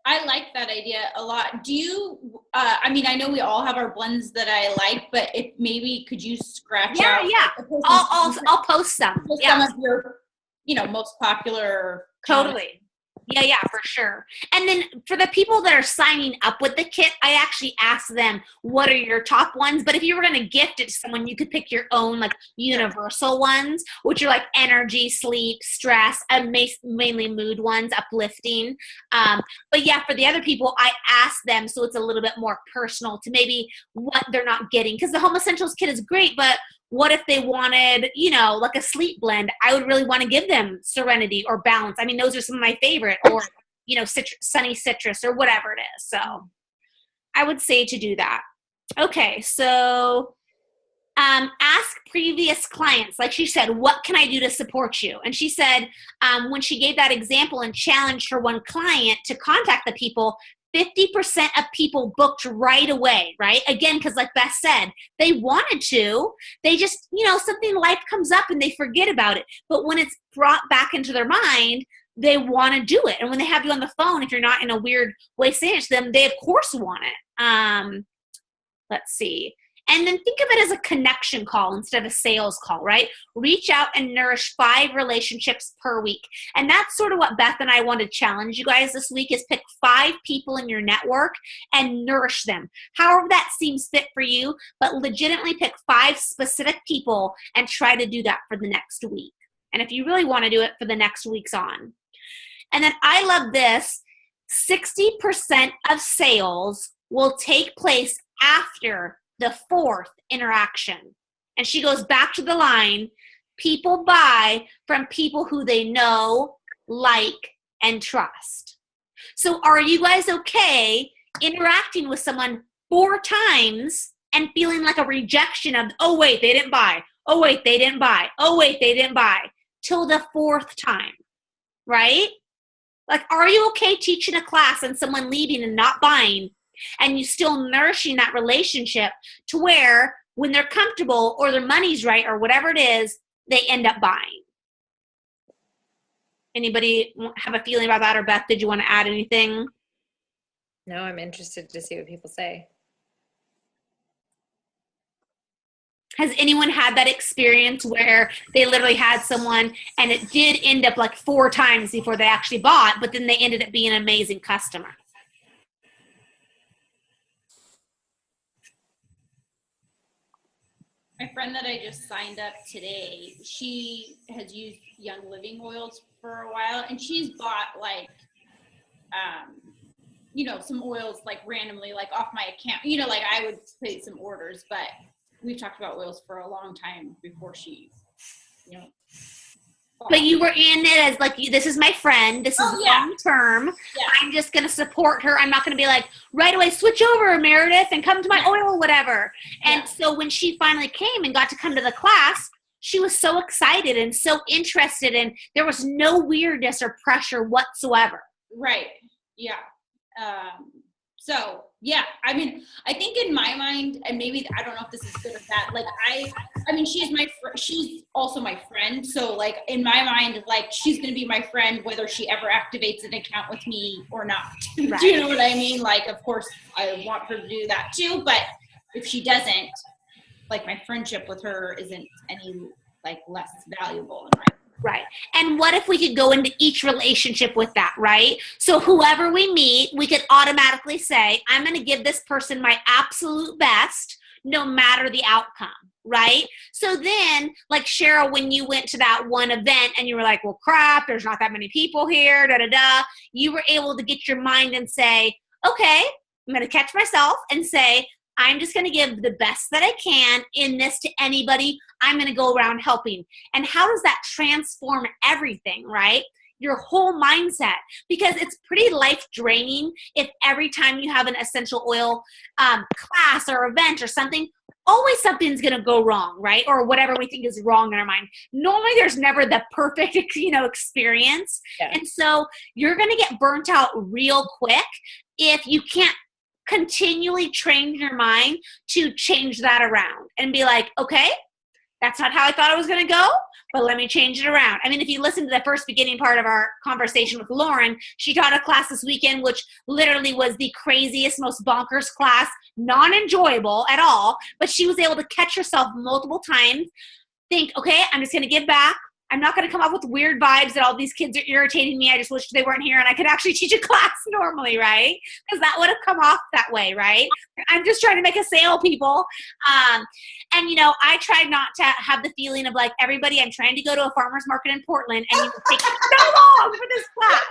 I like that idea a lot. Do you, I mean, I know we all have our blends that I like, but if maybe could you scratch out? Yeah. I'll post some. Some of your, most popular. Totally. Yeah, for sure. And then for the people that are signing up with the kit, I actually ask them, what are your top ones? But if you were going to gift it to someone, you could pick your own like universal ones, which are like energy, sleep, stress, and mainly mood ones, uplifting. But yeah, for the other people, I ask them so it's a little bit more personal to maybe what they're not getting. Because the Home Essentials kit is great, but what if they wanted, like a sleep blend? I would really want to give them Serenity or Balance. I mean, those are some of my favorite, or, Sunny Citrus or whatever it is. So I would say to do that. Okay. So ask previous clients, like she said, what can I do to support you? And she said, when she gave that example and challenged her one client to contact the people, 50% of people booked right away, right? Again, because like Beth said, they wanted to, they just, something life comes up and they forget about it. But when it's brought back into their mind, they want to do it. And when they have you on the phone, if you're not in a weird way saying it to them, they of course want it. Let's see. And then think of it as a connection call instead of a sales call, right? Reach out and nourish 5 relationships per week. And that's sort of what Beth and I want to challenge you guys this week is pick 5 people in your network and nourish them. However that seems fit for you, but legitimately pick 5 specific people and try to do that for the next week. And if you really want to do it for the next weeks on. And then I love this, 60% of sales will take place after the 4th interaction. And she goes back to the line, people buy from people who they know, like, and trust. So are you guys okay interacting with someone 4 times and feeling like a rejection of, oh, wait, they didn't buy. Oh, wait, they didn't buy. Oh, wait, they didn't buy. Till the 4th time, right? Like, are you okay teaching a class and someone leaving and not buying, and you still nourishing that relationship to where when they're comfortable or their money's right or whatever it is, they end up buying? Anybody have a feeling about that? Or Beth, did you want to add anything? No, I'm interested to see what people say. Has anyone had that experience where they literally had someone and it did end up like 4 times before they actually bought, but then they ended up being an amazing customer? My friend that I just signed up today, she has used Young Living oils for a while, and she's bought like, some oils like randomly, like off my account. Like I would place some orders, but we've talked about oils for a long time before she, But you were in it as like, this is my friend. This is long term. Yeah. I'm just going to support her. I'm not going to be like, right away, switch over, Meredith, and come to my oil or whatever. And so when she finally came and got to come to the class, she was so excited and so interested, and there was no weirdness or pressure whatsoever. Right. Yeah. I mean, I think in my mind, and maybe, I don't know if this is good or bad, like I mean, she's also my friend. So like in my mind, like she's going to be my friend, whether she ever activates an account with me or not. Right. Do you know what I mean? Like, of course I want her to do that too, but if she doesn't, like my friendship with her isn't any like less valuable in my mind. Right. And what if we could go into each relationship with that, right? So whoever we meet, we could automatically say, I'm going to give this person my absolute best, no matter the outcome, right? So then, like Cheryl, when you went to that one event and you were like, well, crap, there's not that many people here, you were able to get your mind and say, okay, I'm going to catch myself and say, I'm just going to give the best that I can in this to anybody I'm going to go around helping. And how does that transform everything, right? Your whole mindset. Because it's pretty life draining if every time you have an essential oil class or event or something, always something's going to go wrong, right? Or whatever we think is wrong in our mind. Normally there's never the perfect, experience. Yeah. And so you're going to get burnt out real quick if you can't continually train your mind to change that around and be like, okay, that's not how I thought it was going to go, but let me change it around. I mean, if you listen to the first beginning part of our conversation with Lauren, she taught a class this weekend, which literally was the craziest, most bonkers class, non-enjoyable at all, but she was able to catch herself multiple times, think, okay, I'm just going to give back. I'm not going to come up with weird vibes that all these kids are irritating me. I just wish they weren't here and I could actually teach a class normally, right? Because that would have come off that way, right? I'm just trying to make a sale, people. I tried not to have the feeling of like, everybody, I'm trying to go to a farmer's market in Portland and you take so long for this class.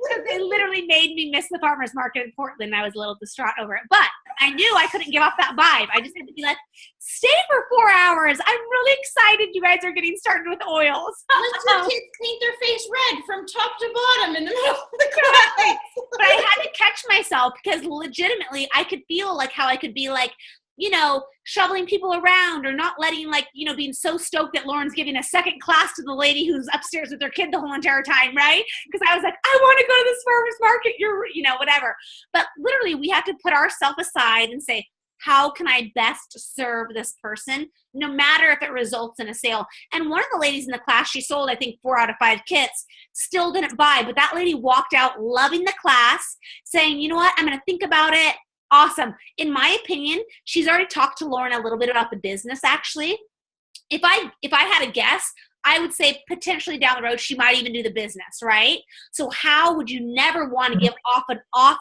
Because they literally made me miss the farmer's market in Portland. I was a little distraught over it. But I knew I couldn't give off that vibe. I just had to be like, stay for 4 hours. I'm really excited you guys are getting started with oils. Let your kids paint their face red from top to bottom in the middle of the class. But I had to catch myself because legitimately I could feel like how I could be like, shoveling people around or not letting being so stoked that Lauren's giving a second class to the lady who's upstairs with their kid the whole entire time, right? Because I was like, I want to go to this farmer's market, whatever. But literally we have to put ourselves aside and say, how can I best serve this person, no matter if it results in a sale? And one of the ladies in the class, she sold, I think, 4 out of 5 kits, still didn't buy. But that lady walked out loving the class, saying, you know what, I'm going to think about it. Awesome. In my opinion, she's already talked to Lauren a little bit about the business, actually. If I had a guess, I would say potentially down the road, she might even do the business, right? So how would you never want to give off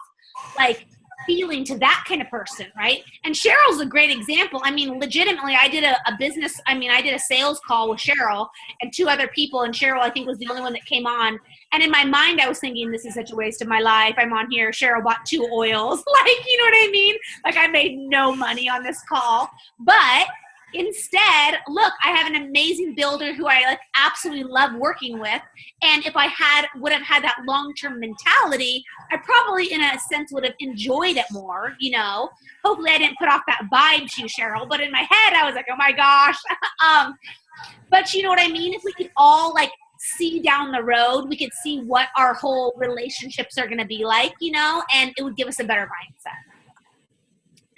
like feeling to that kind of person, right? And Cheryl's a great example. I mean, legitimately, I did a sales call with Cheryl and 2 other people, and Cheryl, I think, was the only one that came on. And in my mind, I was thinking, this is such a waste of my life. I'm on here. Cheryl bought 2 oils. Like, you know what I mean? Like, I made no money on this call. But instead, look, I have an amazing builder who I like absolutely love working with. And if I would have had that long-term mentality, I probably in a sense would have enjoyed it more, you know. Hopefully I didn't put off that vibe to you, Cheryl, but in my head I was like, oh my gosh. But you know what I mean? If we could all like see down the road, we could see what our whole relationships are going to be like, you know, and it would give us a better mindset.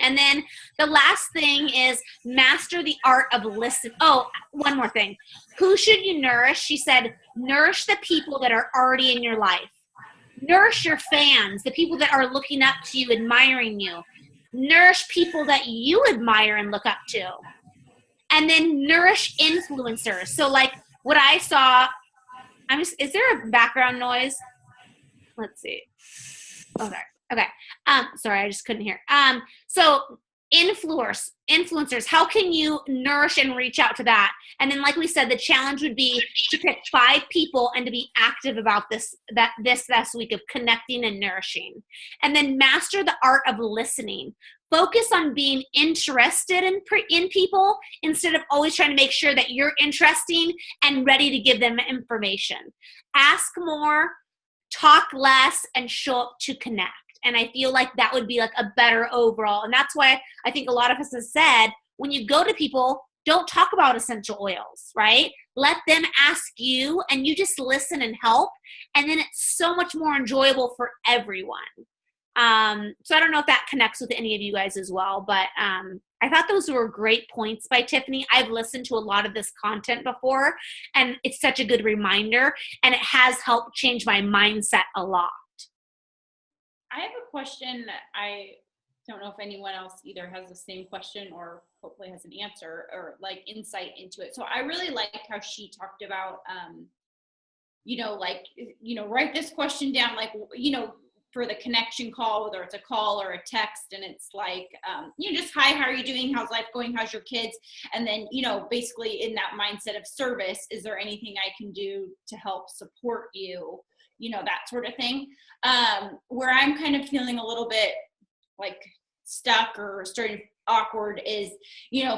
And then the last thing is master the art of listening. Oh, one more thing. Who should you nourish? She said, nourish the people that are already in your life. Nourish your fans, the people that are looking up to you, admiring you. Nourish people that you admire and look up to. And then nourish influencers. So like what I saw, is there a background noise? Let's see. Okay. Okay. Sorry, I just couldn't hear. So influencers, how can you nourish and reach out to that? And then, like we said, the challenge would be to pick 5 people and to be active about this week of connecting and nourishing. And then master the art of listening. Focus on being interested in people instead of always trying to make sure that you're interesting and ready to give them information. Ask more, talk less, and show up to connect. And I feel like that would be like a better overall. And that's why I think a lot of us have said, when you go to people, don't talk about essential oils, right? Let them ask you and you just listen and help. And then it's so much more enjoyable for everyone. So I don't know if that connects with any of you guys as well, but I thought those were great points by Tiffany. I've listened to a lot of this content before, and it's such a good reminder, and it has helped change my mindset a lot. I have a question. I don't know if anyone else either has the same question or hopefully has an answer or like insight into it. So I really liked how she talked about, write this question down, like, for the connection call, whether it's a call or a text, and it's like, just, hi, how are you doing? How's life going? How's your kids? And then, basically in that mindset of service, is there anything I can do to help support you? That sort of thing. Where I'm kind of feeling a little bit like stuck or starting awkward is,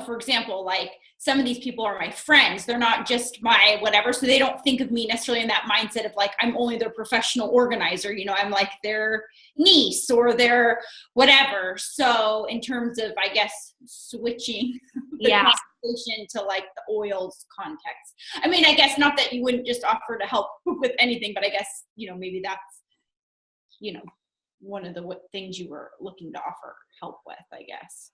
for example, like some of these people are my friends. They're not just my whatever. So they don't think of me necessarily in that mindset of like, I'm only their professional organizer. I'm like their niece or their whatever. So in terms of, I guess, switching the conversation to like the oils context. I mean, I guess not that you wouldn't just offer to help with anything, but I guess, maybe that's, one of the things you were looking to offer help with, I guess.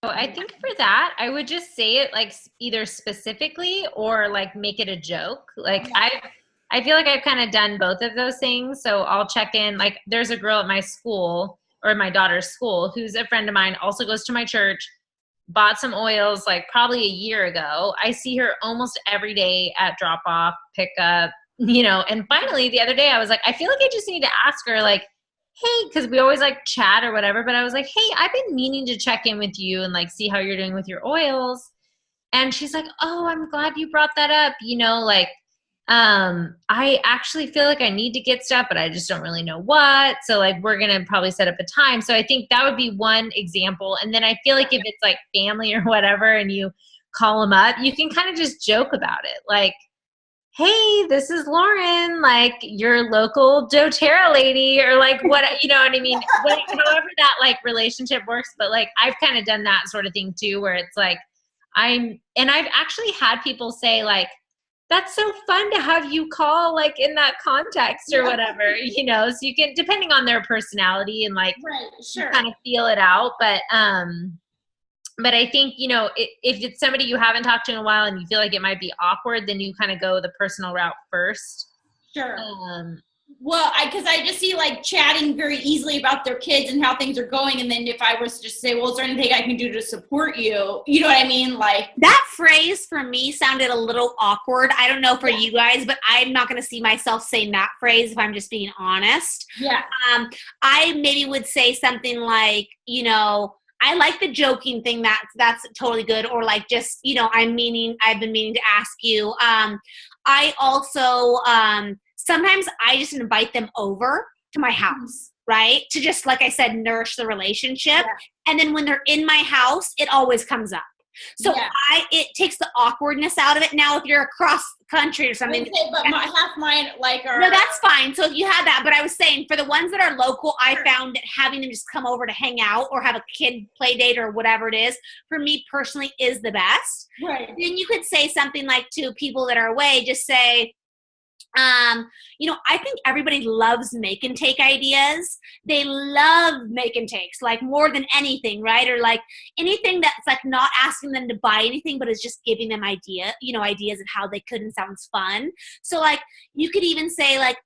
So I think for that, I would just say it like either specifically or like make it a joke. Like I feel like I've kind of done both of those things. So I'll check in, like there's a girl at my school or my daughter's school who's a friend of mine, also goes to my church, bought some oils like probably a year ago. I see her almost every day at drop off, pick up, and finally the other day I was like, I feel like I just need to ask her like, hey, because we always like chat or whatever, but I was like, hey, I've been meaning to check in with you and like see how you're doing with your oils. And she's like, oh, I'm glad you brought that up. I actually feel like I need to get stuff, but I just don't really know what. So like, we're going to probably set up a time. So I think that would be one example. And then I feel like if it's like family or whatever, and you call them up, you can kind of just joke about it. Like, hey, this is Lauren, like your local doTERRA lady, or like what, you know what I mean? However that like relationship works. But like, I've kind of done that sort of thing too, where it's like, I've actually had people say like, that's so fun to have you call like in that context or whatever, so you can, depending on their personality and like kind of feel it out. But I think, if it's somebody you haven't talked to in a while and you feel like it might be awkward, then you kind of go the personal route first. Sure. Well, because I just see like chatting very easily about their kids and how things are going. And then if I was to just say, well, is there anything I can do to support you? You know what I mean? Like that phrase for me sounded a little awkward. I don't know for you guys, but I'm not going to see myself saying that phrase if I'm just being honest. Yeah. I maybe would say something like, you know, I like the joking thing. That's totally good. Or like just, you know, I've been meaning to ask you. I also, sometimes I just invite them over to my house, right? To just, like I said, nourish the relationship. Yeah. And then when they're in my house, it always comes up. So it takes the awkwardness out of it. Now, if you're across the country or something. Okay, but half mine like are. No, that's fine. So if you have that, but I was saying for the ones that are local, I found that having them just come over to hang out or have a kid play date or whatever it is, for me personally is the best. Right. Then you could say something like to people that are away, just say, you know, I think everybody loves make and take ideas. They love make and takes, like more than anything, right? Or like anything that's like not asking them to buy anything, but is just giving them ideas of how they could and sounds fun. So like you could even say like,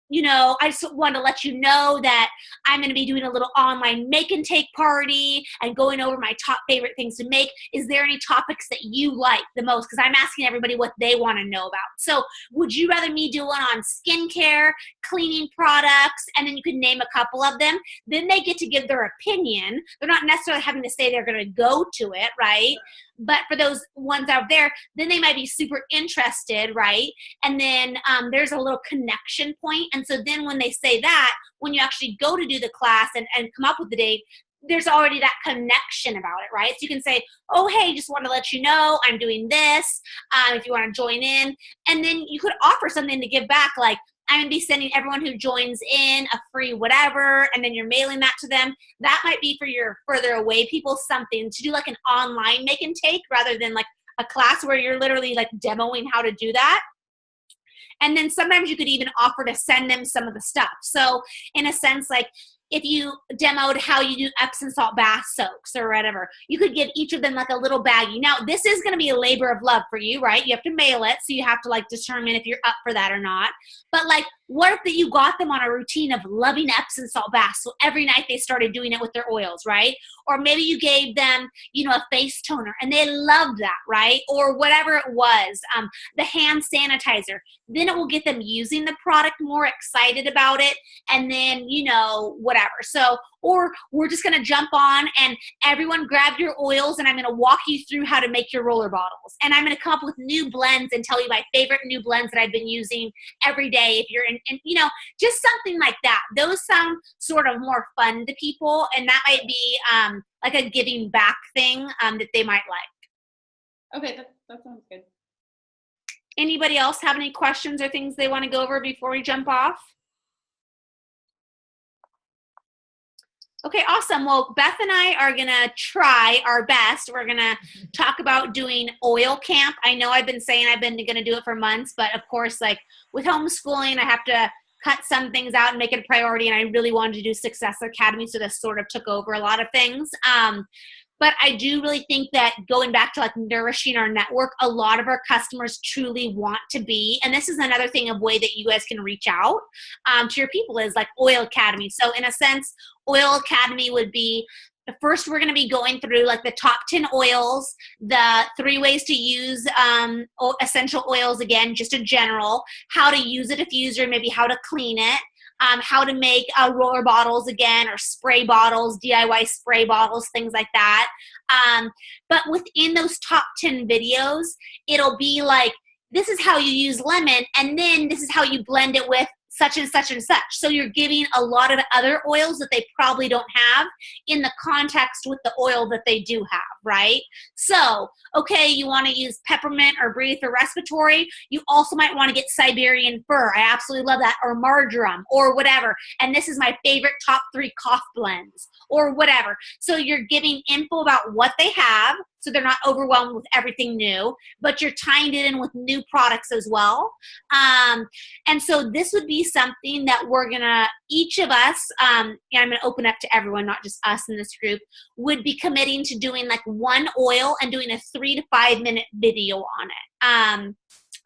you know, I just want to let you know that I'm going to be doing a little online make and take party and going over my top favorite things to make. Is there any topics that you like the most? Because I'm asking everybody what they want to know about. So would you rather me do one on skincare, cleaning products, and then you could name a couple of them? Then they get to give their opinion. They're not necessarily having to say they're going to go to it, right? But for those ones out there, then they might be super interested, right? And then there's a little connection point. And so then when they say that, when you actually go to do the class and come up with the date, there's already that connection about it, right? So you can say, oh, hey, just want to let you know I'm doing this, if you want to join in. And then you could offer something to give back, like, I'm going to be sending everyone who joins in a free whatever, and then you're mailing that to them. That might be for your further away people, something to do like an online make and take rather than like a class where you're literally like demoing how to do that. And then sometimes you could even offer to send them some of the stuff. So in a sense, like if you demoed how you do Epsom salt bath soaks or whatever, you could give each of them like a little baggie. Now, this is going to be a labor of love for you, right? You have to mail it, so you have to like determine if you're up for that or not. But like, what if that you got them on a routine of loving Epsom salt baths? So every night they started doing it with their oils, right? Or maybe you gave them, you know, a face toner and they loved that, right? Or whatever it was, the hand sanitizer. Then it will get them using the product more, excited about it, and then, you know, whatever. So, or we're just going to jump on and everyone grab your oils and I'm going to walk you through how to make your roller bottles. And I'm going to come up with new blends and tell you my favorite new blends that I've been using every day. If you're in, you know, just something like that. Those sound sort of more fun to people. And that might be like a giving back thing that they might like. Okay, that sounds good. Anybody else have any questions or things they want to go over before we jump off? Okay, awesome. Well, Beth and I are going to try our best. We're going to talk about doing oil camp. I know I've been saying I've been going to do it for months, but of course, like with homeschooling, I have to cut some things out and make it a priority. And I really wanted to do Success Academy, so this sort of took over a lot of things. But I do really think that going back to like nourishing our network, a lot of our customers truly want to be, and this is another thing of way that you guys can reach out to your people is like Oil Academy. So in a sense, Oil Academy would be first we're going to be going through like the top 10 oils, the 3 ways to use essential oils, again, just a general, how to use a diffuser, maybe how to clean it, how to make roller bottles again, or spray bottles, DIY spray bottles, things like that. But within those top 10 videos, it'll be like, this is how you use lemon, and then this is how you blend it with such and such and such. So you're giving a lot of other oils that they probably don't have in the context with the oil that they do have, right? So, okay, you want to use peppermint or breathe for respiratory. You also might want to get Siberian fir. I absolutely love that. Or marjoram or whatever. And this is my favorite top 3 cough blends or whatever. So you're giving info about what they have, so they're not overwhelmed with everything new, but you're tying it in with new products as well. And so this would be something that we're gonna, each of us, and I'm gonna open up to everyone, not just us in this group, would be committing to doing like one oil and doing a 3 to 5 minute video on it.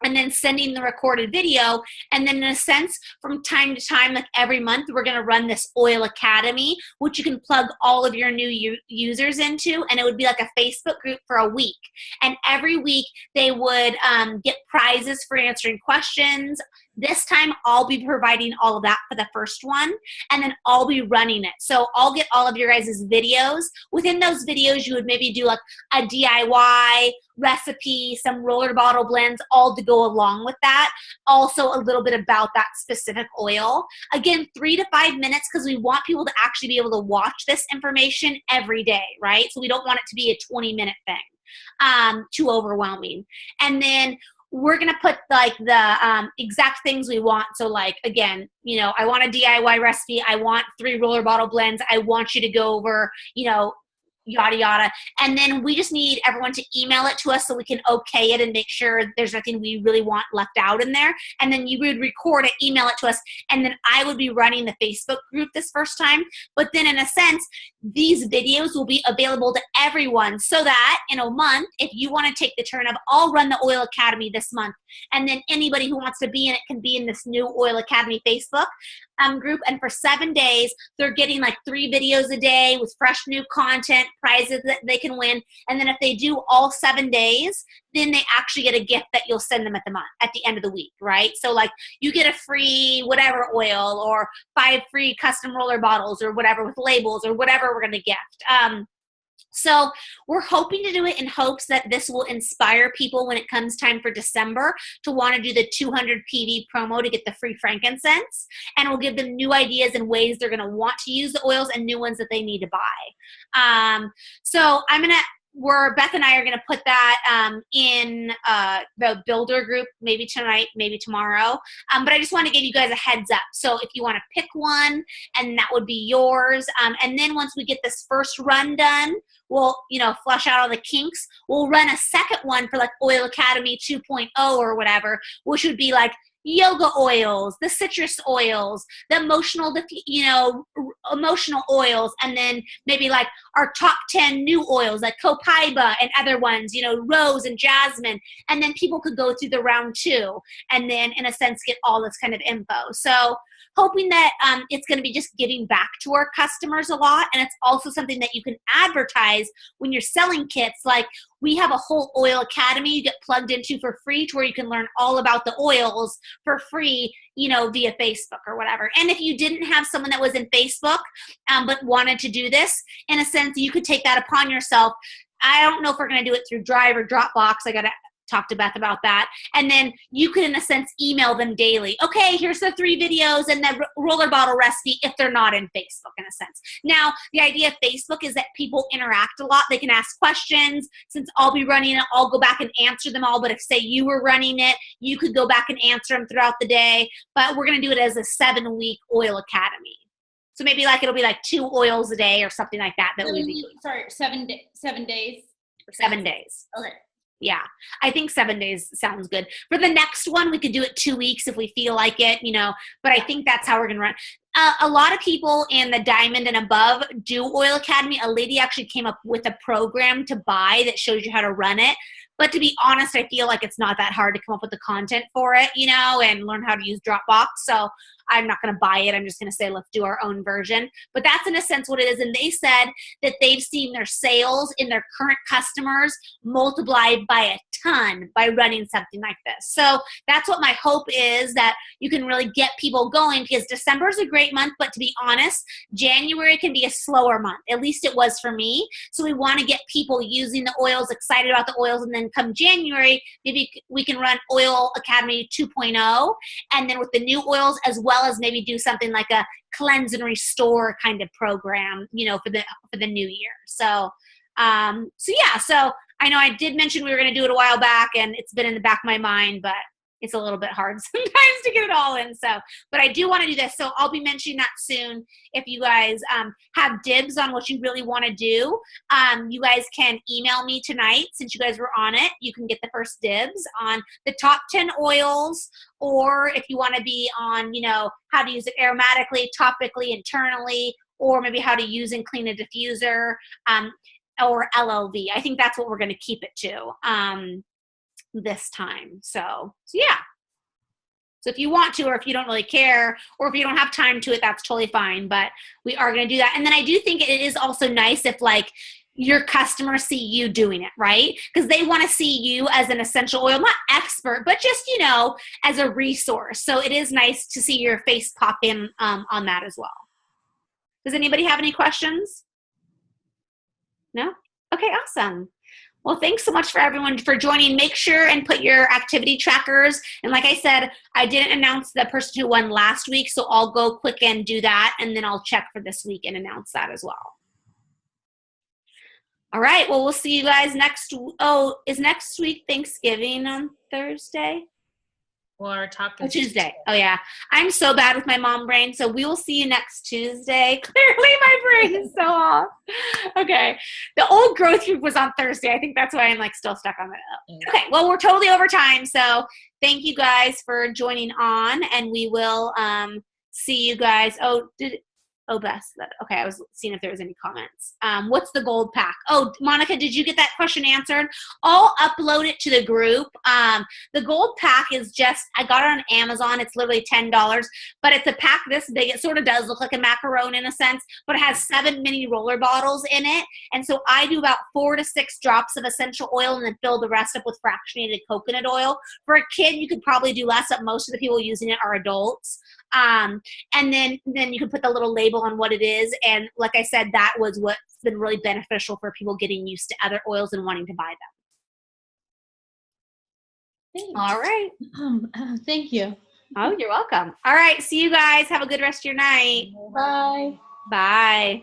and then sending the recorded video. And then in a sense, from time to time, like every month, we're going to run this Oil Academy, which you can plug all of your new users into. And it would be like a Facebook group for a week. And every week they would get prizes for answering questions. This time I'll be providing all of that for the first one, and then I'll be running it. So I'll get all of your guys' videos. Within those videos, you would maybe do like a DIY recipe, some roller bottle blends, all to go along with that. Also a little bit about that specific oil. Again, 3 to 5 minutes, because we want people to actually be able to watch this information every day, right? So we don't want it to be a 20-minute thing, too overwhelming. And then we're going to put like the exact things we want. So like, again, you know, I want a DIY recipe. I want 3 roller bottle blends. I want you to go over, you know, yada, yada. And then we just need everyone to email it to us so we can okay it and make sure there's nothing we really want left out in there. And then you would record it, email it to us, and then I would be running the Facebook group this first time. But then in a sense, these videos will be available to everyone so that in a month, if you want to take the turn of, I'll run the Oil Academy this month, and then anybody who wants to be in it can be in this new Oil Academy Facebook group. And for 7 days, they're getting like 3 videos a day with fresh new content, prizes that they can win. And then if they do all 7 days, then they actually get a gift that you'll send them at the end of the week, right? So like you get a free whatever oil, or 5 free custom roller bottles, or whatever with labels, or whatever we're going to gift. So we're hoping to do it in hopes that this will inspire people when it comes time for December to want to do the 200 PV promo to get the free frankincense, and we'll give them new ideas and ways they're going to want to use the oils and new ones that they need to buy. So Beth and I are going to put that in the builder group, maybe tonight, maybe tomorrow. But I just want to give you guys a heads up. So if you want to pick one, and that would be yours. And then once we get this first run done, we'll, you know, flush out all the kinks. We'll run a second one for like Oil Academy 2.0 or whatever, which would be like yoga oils, the citrus oils, the emotional oils, and then maybe like our top 10 new oils like copaiba and other ones, you know, rose and jasmine. And then people could go through the round 2 and then in a sense get all this kind of info. So hoping that it's going to be just giving back to our customers a lot. And it's also something that you can advertise when you're selling kits. Like we have a whole Oil Academy you get plugged into for free, to where you can learn all about the oils for free, you know, via Facebook or whatever. And if you didn't have someone that was in Facebook but wanted to do this, in a sense, you could take that upon yourself. I don't know if we're going to do it through Drive or Dropbox. I got to talk to Beth about that. And then you could, in a sense, email them daily. Okay, here's the 3 videos and the roller bottle recipe if they're not in Facebook, in a sense. Now, the idea of Facebook is that people interact a lot. They can ask questions. Since I'll be running it, I'll go back and answer them all. But if, say, you were running it, you could go back and answer them throughout the day. But we're going to do it as a 7-week Oil Academy. So maybe like it'll be like 2 oils a day or something like that. We'll be doing. Sorry, 7 days. 7 days. Okay. Yeah, I think 7 days sounds good. For the next one, we could do it 2 weeks if we feel like it, you know, but I think that's how we're going to run. A lot of people in the diamond and above do Oil Academy. A lady actually came up with a program to buy that shows you how to run it. But to be honest, I feel like it's not that hard to come up with the content for it, you know, and learn how to use Dropbox. So I'm not going to buy it. I'm just going to say, let's do our own version. But that's in a sense what it is. And they said that they've seen their sales in their current customers multiplied by a ton by running something like this. So that's what my hope is, that you can really get people going, because December is a great month. But to be honest, January can be a slower month. At least it was for me. So we want to get people using the oils, excited about the oils. And then come January, maybe we can run Oil Academy 2.0. And then with the new oils, as well as maybe do something like a cleanse and restore kind of program, you know, for the new year. So so I know I did mention we were going to do it a while back, and it's been in the back of my mind, but it's a little bit hard sometimes to get it all in. So, but I do want to do this. So I'll be mentioning that soon. If you guys have dibs on what you really want to do, you guys can email me tonight. Since you guys were on it, you can get the first dibs on the top 10 oils, or if you want to be on, you know, how to use it aromatically, topically, internally, or maybe how to use and clean a diffuser, or LLV. I think that's what we're going to keep it to. this time. So yeah. So if you want to, or if you don't really care, or if you don't have time to it, that's totally fine. But we are going to do that. And then I do think it is also nice if like your customers see you doing it, right? Because they want to see you as an essential oil, not expert, but just, you know, as a resource. So it is nice to see your face pop in on that as well. Does anybody have any questions? No? Okay, awesome. Well, thanks so much for everyone for joining. Make sure and put your activity trackers. And like I said, I didn't announce the person who won last week, so I'll go quick and do that, and then I'll check for this week and announce that as well. All right, well, we'll see you guys next. Oh, is next week Thanksgiving on Thursday? Well, our talk is Tuesday. Oh, yeah. I'm so bad with my mom brain, so we will see you next Tuesday. Clearly, my brain is so off. Okay. The old growth group was on Thursday. I think that's why I'm, like, still stuck on it. Okay. Well, we're totally over time, so thank you guys for joining on, and we will see you guys. Oh, Bess. Okay, I was seeing if there was any comments. What's the gold pack? Oh, Monica, did you get that question answered? I'll upload it to the group. The gold pack is just, I got it on Amazon. It's literally $10, but it's a pack this big. It sort of does look like a macaron in a sense, but it has 7 mini roller bottles in it. And so I do about 4 to 6 drops of essential oil and then fill the rest up with fractionated coconut oil. For a kid, you could probably do less, but most of the people using it are adults. And then you can put the little label on what it is. And like I said, that was what's been really beneficial for people getting used to other oils and wanting to buy them. Thanks. All right. Thank you. Oh, you're welcome. All right. See you guys. Have a good rest of your night. Bye. Bye.